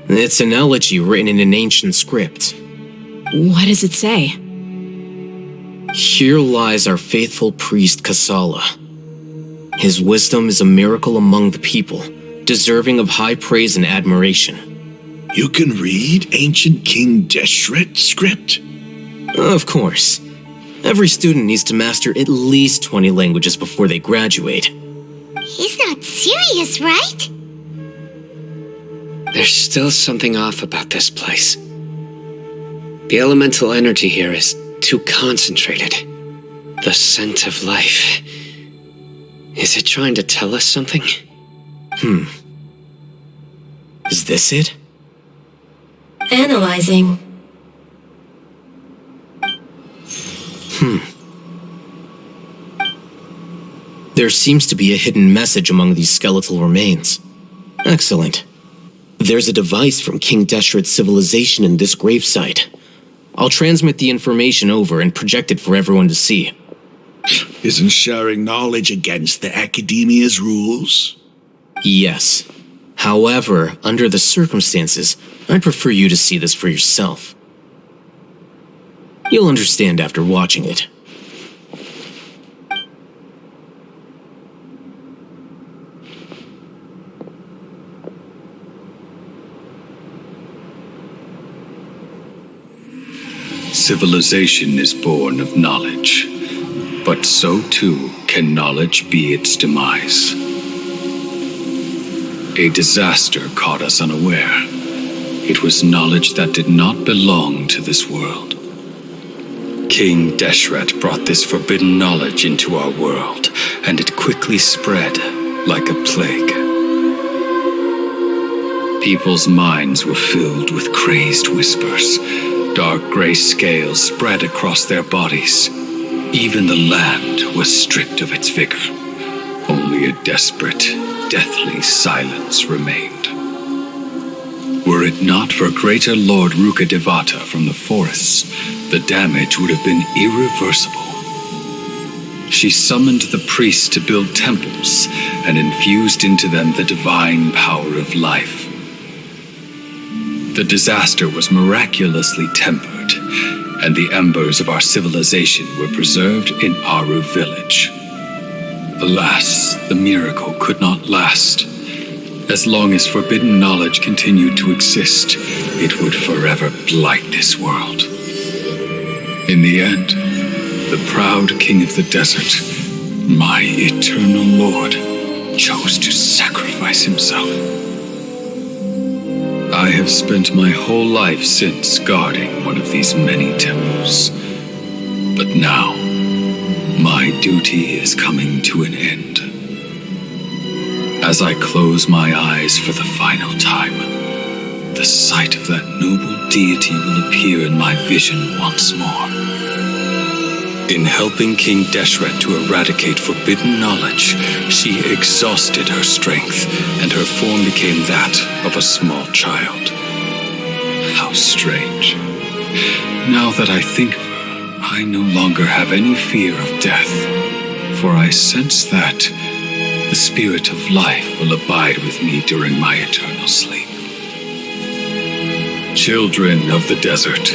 It's an elegy written in an ancient script. What does it say? Here lies our faithful priest Kasala. His wisdom is a miracle among the people, deserving of high praise and admiration. You can read ancient King Deshret script? Of course. Every student needs to master at least 20 languages before they graduate. He's not serious, right? There's still something off about this place. The elemental energy here is too concentrated. The scent of life. Is it trying to tell us something? Is this it? Analyzing. There seems to be a hidden message among these skeletal remains. Excellent. There's a device from King Deshret's civilization in this gravesite. I'll transmit the information over and project it for everyone to see. Isn't sharing knowledge against the Academia's rules? Yes. However, under the circumstances, I'd prefer you to see this for yourself. You'll understand after watching it. Civilization is born of knowledge, but so too can knowledge be its demise. A disaster caught us unaware. It was knowledge that did not belong to this world. King Deshret brought this forbidden knowledge into our world, and it quickly spread like a plague. People's minds were filled with crazed whispers. Dark gray scales spread across their bodies. Even the land was stripped of its vigor. Only a desperate, deathly silence remained. Were it not for greater Lord Rukkhadevata from the forests, the damage would have been irreversible. She summoned the priests to build temples and infused into them the divine power of life. The disaster was miraculously tempered, and the embers of our civilization were preserved in Aru village. Alas, the miracle could not last. As long as forbidden knowledge continued to exist, it would forever blight this world. In the end, the proud king of the desert, my eternal lord, chose to sacrifice himself. I have spent my whole life since guarding one of these many temples. But now, my duty is coming to an end. As I close my eyes for the final time, the sight of that noble deity will appear in my vision once more. In helping King Deshret to eradicate forbidden knowledge, she exhausted her strength, and her form became that of a small child. How strange. Now that I think of her, I no longer have any fear of death, for I sense that the spirit of life will abide with me during my eternal sleep. Children of the desert,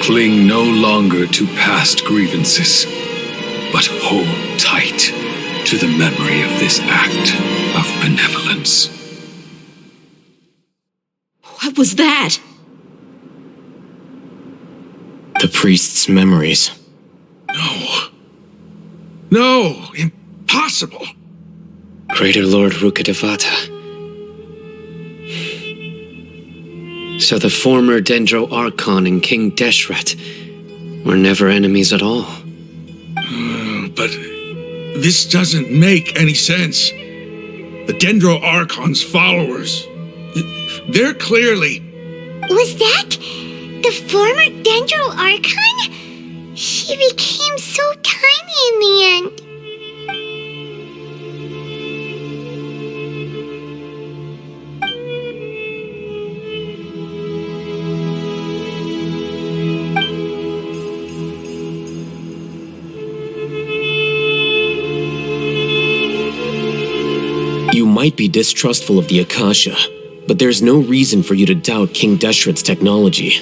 cling no longer to past grievances, but hold tight to the memory of this act of benevolence. What was that? The priest's memories. No, impossible. Greater Lord Rukkhadevata. So the former Dendro Archon and King Deshret were never enemies at all. But this doesn't make any sense. The Dendro Archon's followers, they're clearly... Was that the former Dendro Archon? She became so tiny in the end. You might be distrustful of the Akasha, but there's no reason for you to doubt King Deshret's technology.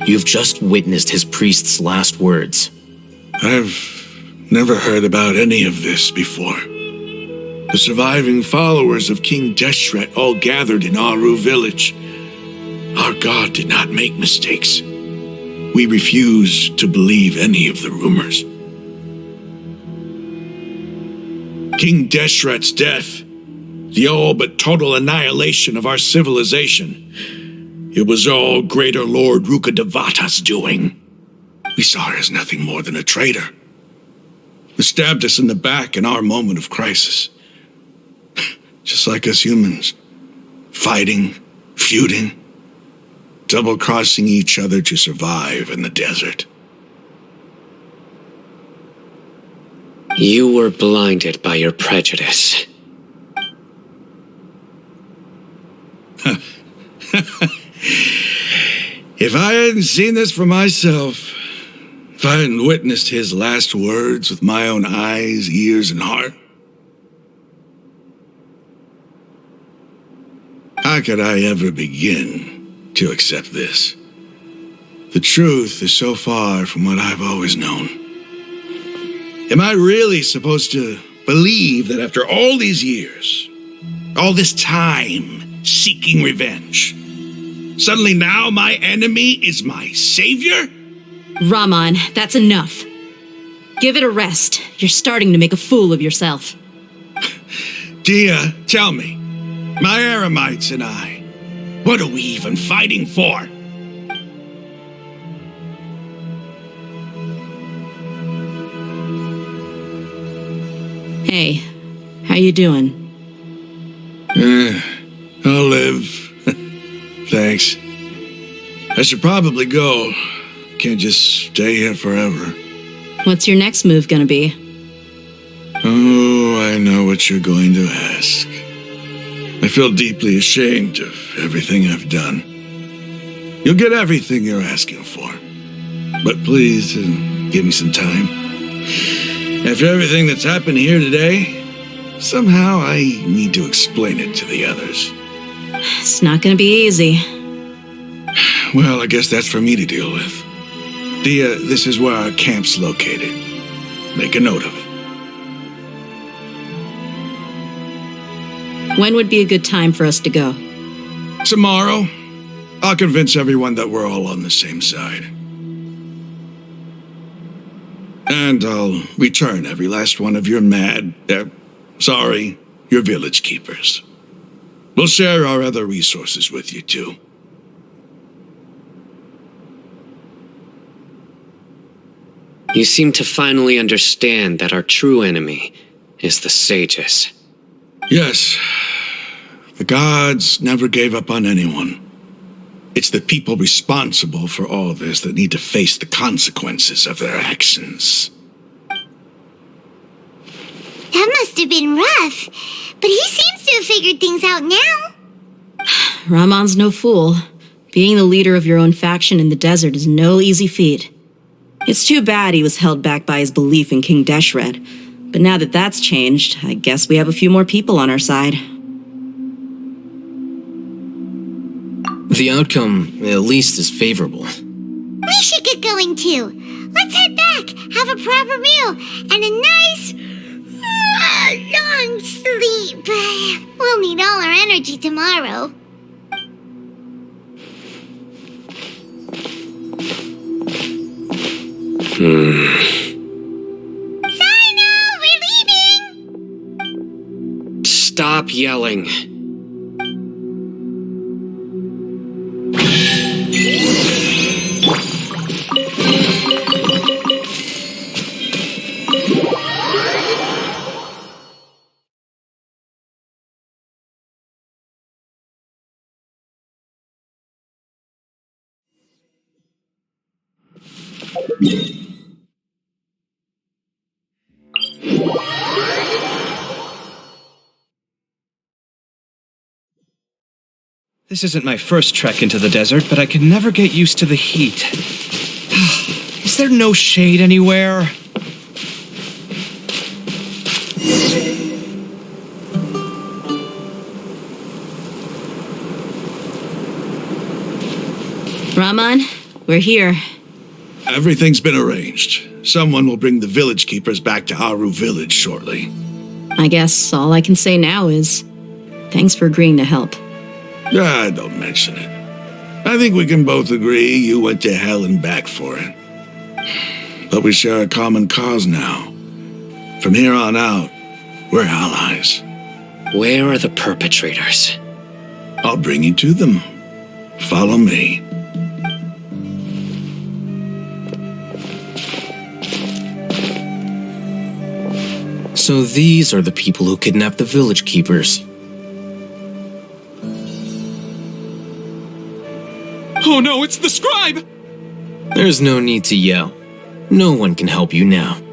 You've just witnessed his priest's last words. I've never heard about any of this before. The surviving followers of King Deshret all gathered in Aru village. Our god did not make mistakes. We refuse to believe any of the rumors. King Deshret's death, the all but total annihilation of our civilization, it was all Greater Lord Rukkhadevata's doing. We saw her as nothing more than a traitor, who stabbed us in the back in our moment of crisis. Just like us humans, fighting, feuding, double-crossing each other to survive in the desert. You were blinded by your prejudice. If I hadn't seen this for myself, if I hadn't witnessed his last words with my own eyes, ears, and heart, How could I ever begin to accept this? The truth is so far from what I've always known. Am I really supposed to believe that after all these years, all this time seeking revenge, suddenly now my enemy is my savior? Raman, that's enough. Give it a rest. You're starting to make a fool of yourself. Dia, tell me, my Eremites and I, what are we even fighting for? Hey, how you doing? I'll live. Thanks. I should probably go. Can't just stay here forever. What's your next move gonna be? Oh, I know what you're going to ask. I feel deeply ashamed of everything I've done. You'll get everything you're asking for. But please, give me some time. After everything that's happened here today, somehow I need to explain it to the others. It's not gonna be easy. Well, I guess that's for me to deal with. Dia, this is where our camp's located. Make a note of it. When would be a good time for us to go? Tomorrow, I'll convince everyone that we're all on the same side. And I'll return every last one of your your village keepers. We'll share our other resources with you too. You seem to finally understand that our true enemy is the sages. Yes, the gods never gave up on anyone. It's the people responsible for all this that need to face the consequences of their actions. That must have been rough, but he seems to have figured things out now. Raman's no fool. Being the leader of your own faction in the desert is no easy feat. It's too bad he was held back by his belief in King Deshret. But now that that's changed, I guess we have a few more people on our side. The outcome, at least, is favorable. We should get going too. Let's head back, have a proper meal, and a nice, long sleep. We'll need all our energy tomorrow. Sino, we're leaving! Stop yelling. This isn't my first trek into the desert, but I can never get used to the heat. Is there no shade anywhere? Raman, we're here. Everything's been arranged. Someone will bring the village keepers back to Aru village shortly. I guess all I can say now is thanks for agreeing to help. Don't mention it. I think we can both agree you went to hell and back for it. But we share a common cause now. From here on out, we're allies. Where are the perpetrators? I'll bring you to them. Follow me. So these are the people who kidnapped the village keepers. Oh no, it's the scribe! There's no need to yell. No one can help you now. We've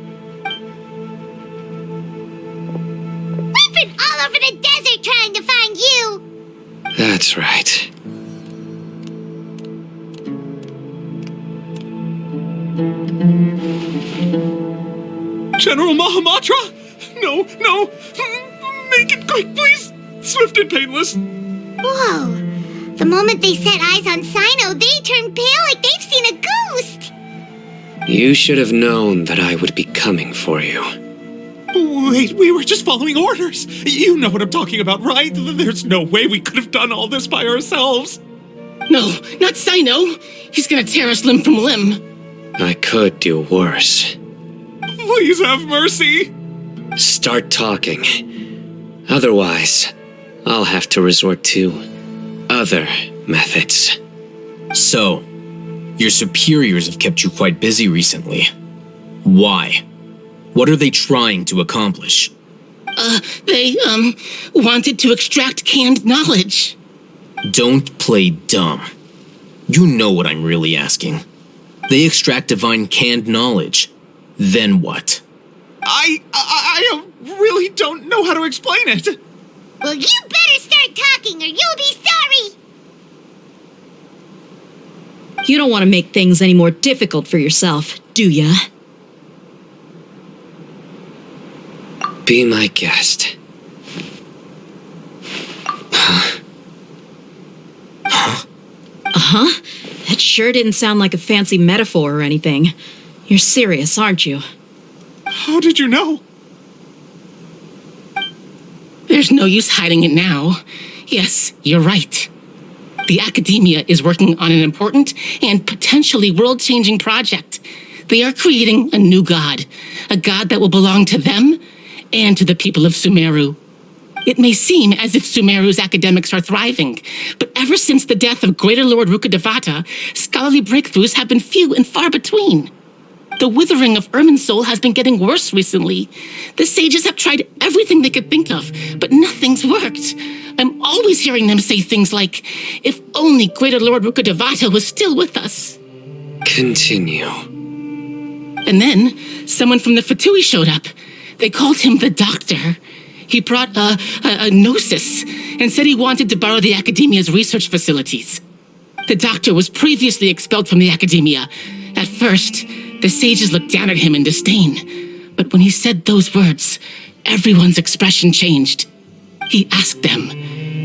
been all over the desert trying to find you! That's right. General Mahamatra? No! Make it quick, please! Swift and painless! Whoa! The moment they set eyes on Sino, they turn pale like they've seen a ghost. You should have known that I would be coming for you. Wait, we were just following orders. You know what I'm talking about, right? There's no way we could have done all this by ourselves. No, not Sino. He's gonna tear us limb from limb. I could do worse. Please have mercy. Start talking. Otherwise, I'll have to resort to other methods. So, your superiors have kept you quite busy recently. Why? What are they trying to accomplish? They wanted to extract canned knowledge. Don't play dumb. You know what I'm really asking. They extract divine canned knowledge. Then what? I really don't know how to explain it. Well, you better start talking or you'll be sorry. You don't want to make things any more difficult for yourself, do ya? Be my guest. Uh-huh. That sure didn't sound like a fancy metaphor or anything. You're serious, aren't you? How did you know? There's no use hiding it now. Yes, you're right. The Academia is working on an important and potentially world-changing project. They are creating a new god, a god that will belong to them and to the people of Sumeru. It may seem as if Sumeru's academics are thriving, but ever since the death of Greater Lord Rukkhadevata, scholarly breakthroughs have been few and far between. The withering of Irminsul has been getting worse recently. The sages have tried everything they could think of, but nothing's worked. I'm always hearing them say things like, if only Greater Lord Rukkhadevata was still with us. Continue. And then, someone from the Fatui showed up. They called him the Doctor. He brought a gnosis and said he wanted to borrow the Academia's research facilities. The Doctor was previously expelled from the Academia. At first, the sages looked down at him in disdain. But when he said those words, everyone's expression changed. He asked them,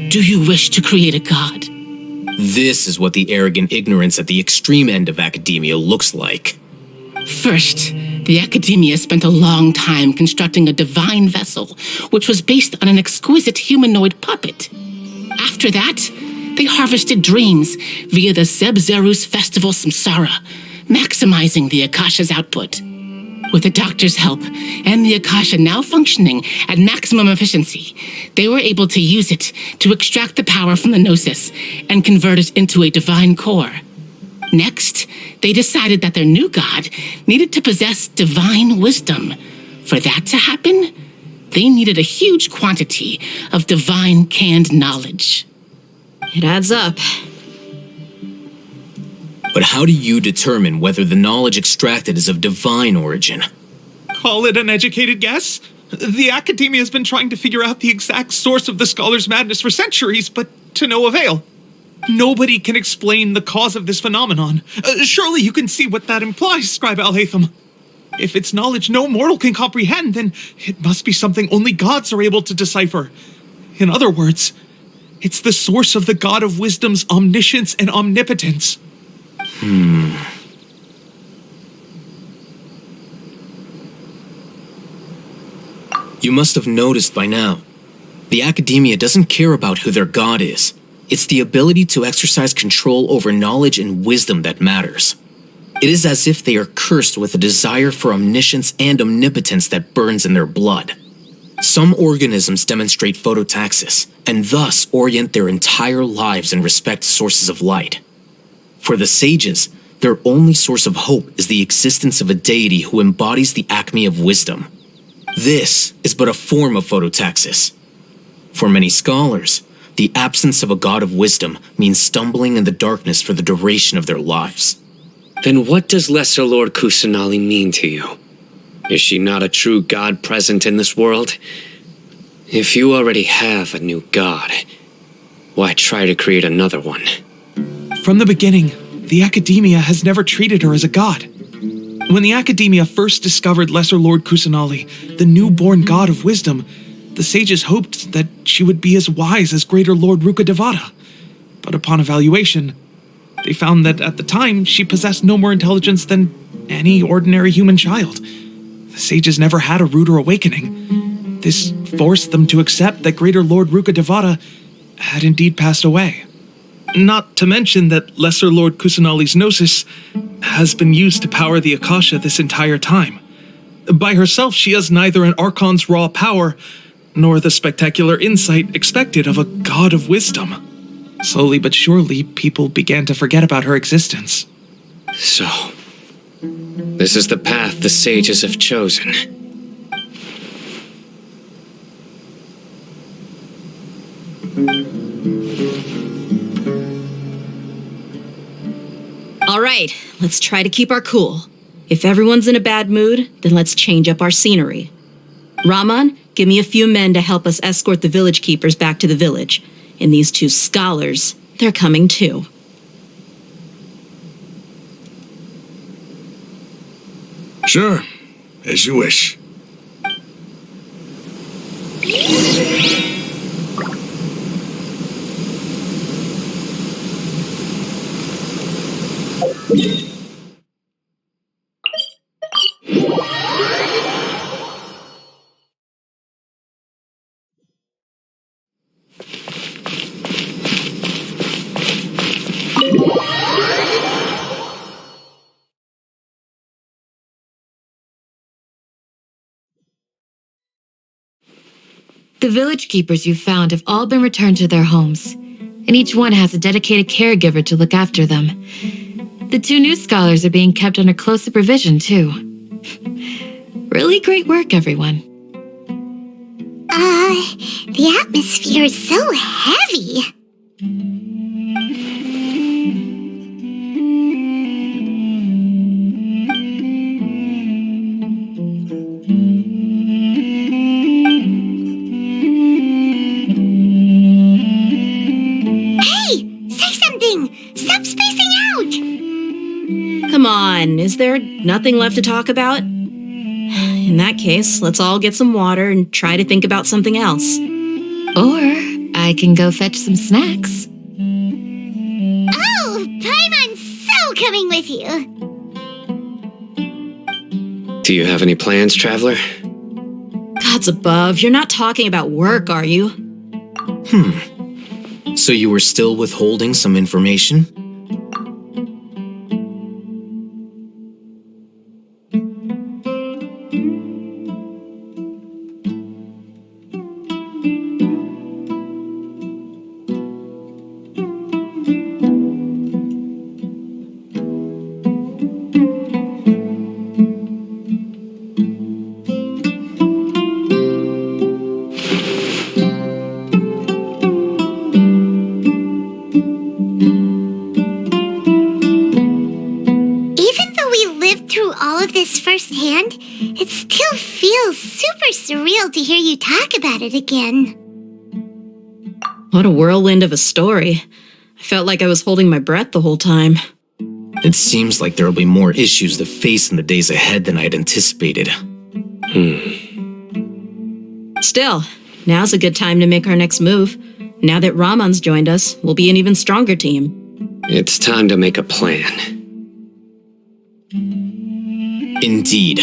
do you wish to create a god? This is what the arrogant ignorance at the extreme end of academia looks like. First, the Academia spent a long time constructing a divine vessel, which was based on an exquisite humanoid puppet. After that, they harvested dreams via the Zeb-Zerus Festival Samsara, maximizing the Akasha's output. With the Doctor's help, and the Akasha now functioning at maximum efficiency, they were able to use it to extract the power from the Gnosis and convert it into a divine core. Next, they decided that their new god needed to possess divine wisdom. For that to happen, they needed a huge quantity of divine canned knowledge. It adds up. But how do you determine whether the knowledge extracted is of divine origin? Call it an educated guess? The Academia has been trying to figure out the exact source of the scholar's madness for centuries, but to no avail. Nobody can explain the cause of this phenomenon. Surely you can see what that implies, Scribe Al-Haytham. If it's knowledge no mortal can comprehend, then it must be something only gods are able to decipher. In other words, it's the source of the God of Wisdom's omniscience and omnipotence. You must have noticed by now. The Academia doesn't care about who their god is. It's the ability to exercise control over knowledge and wisdom that matters. It is as if they are cursed with a desire for omniscience and omnipotence that burns in their blood. Some organisms demonstrate phototaxis, and thus orient their entire lives in respect to sources of light. For the sages, their only source of hope is the existence of a deity who embodies the acme of wisdom. This is but a form of phototaxis. For many scholars, the absence of a god of wisdom means stumbling in the darkness for the duration of their lives. Then what does Lesser Lord Kusanali mean to you? Is she not a true god present in this world? If you already have a new god, why try to create another one? From the beginning, the Academia has never treated her as a god. When the Academia first discovered Lesser Lord Kusanali, the newborn god of wisdom, the sages hoped that she would be as wise as Greater Lord Rukkhadevata. but upon evaluation, they found that at the time she possessed no more intelligence than any ordinary human child. The sages never had a ruder awakening. This forced them to accept that Greater Lord Rukkhadevata had indeed passed away. Not to mention that Lesser Lord Kusanali's gnosis has been used to power the Akasha this entire time. By herself, she has neither an Archon's raw power, nor the spectacular insight expected of a god of wisdom. Slowly but surely, people began to forget about her existence. So, this is the path the sages have chosen. All right, let's try to keep our cool. If everyone's in a bad mood, then let's change up our scenery. Raman, give me a few men to help us escort the village keepers back to the village. And these two scholars, they're coming too. Sure, as you wish. The village keepers you've found have all been returned to their homes, and each one has a dedicated caregiver to look after them. The two new scholars are being kept under close supervision, too. Really great work, everyone. The atmosphere is so heavy. Come on, is there nothing left to talk about? In that case, let's all get some water and try to think about something else. Or I can go fetch some snacks. Oh, Paimon's so coming with you. Do you have any plans, traveler? Gods above, you're not talking about work, are you? So you were still withholding some information? Firsthand, it still feels super surreal to hear you talk about it again. What a whirlwind of a story. I felt like I was holding my breath the whole time. It seems like there'll be more issues to face in the days ahead than I had anticipated. Still, now's a good time to make our next move. Now that Raman's joined us, we'll be an even stronger team. It's time to make a plan. Indeed.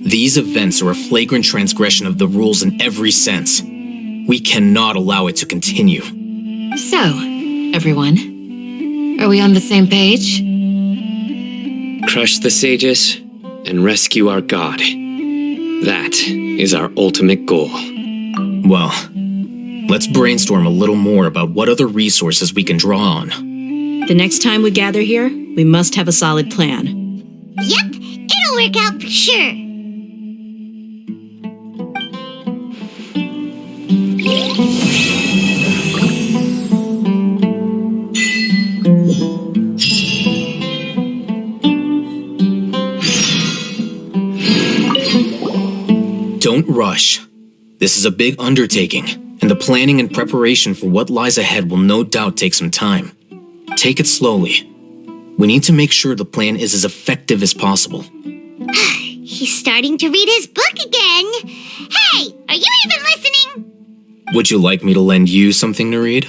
These events are a flagrant transgression of the rules in every sense. We cannot allow it to continue. So, everyone, are we on the same page? Crush the sages and rescue our god. That is our ultimate goal. Well, let's brainstorm a little more about what other resources we can draw on. The next time we gather here, we must have a solid plan. Yep, it'll work out for sure. Don't rush. This is a big undertaking, and the planning and preparation for what lies ahead will no doubt take some time. Take it slowly. We need to make sure the plan is as effective as possible. He's starting to read his book again. Hey, are you even listening? Would you like me to lend you something to read?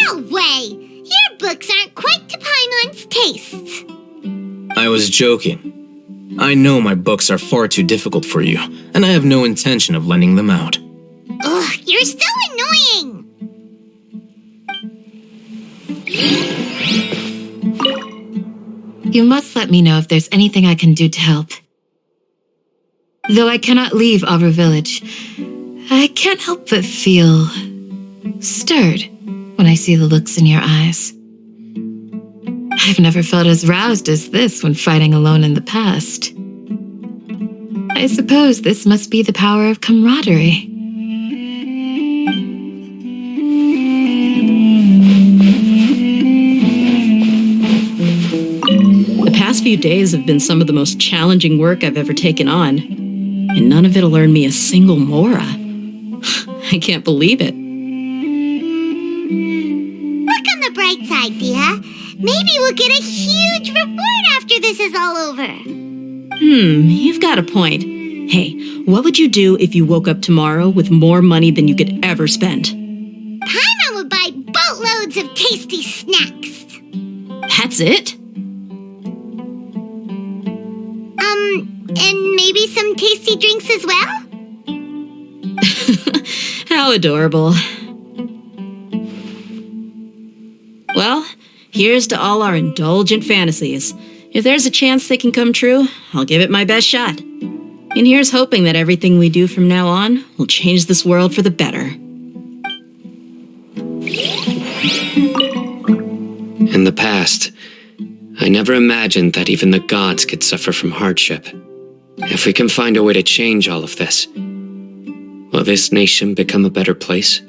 No way! Your books aren't quite to Paimon's tastes. I was joking. I know my books are far too difficult for you, and I have no intention of lending them out. Ugh, you're so annoying! You must let me know if there's anything I can do to help. Though I cannot leave Aru Village, I can't help but feel stirred when I see the looks in your eyes. I've never felt as roused as this when fighting alone in the past. I suppose this must be the power of camaraderie. The past few days have been some of the most challenging work I've ever taken on, and none of it'll earn me a single mora. I can't believe it. Look on the bright side, Dia. Maybe we'll get a huge reward after this is all over. You've got a point. Hey, what would you do if you woke up tomorrow with more money than you could ever spend? Paimon would buy boatloads of tasty snacks. That's it? And maybe some tasty drinks as well? How adorable. Well, here's to all our indulgent fantasies. If there's a chance they can come true, I'll give it my best shot. And here's hoping that everything we do from now on will change this world for the better. In the past, I never imagined that even the gods could suffer from hardship. If we can find a way to change all of this, will this nation become a better place?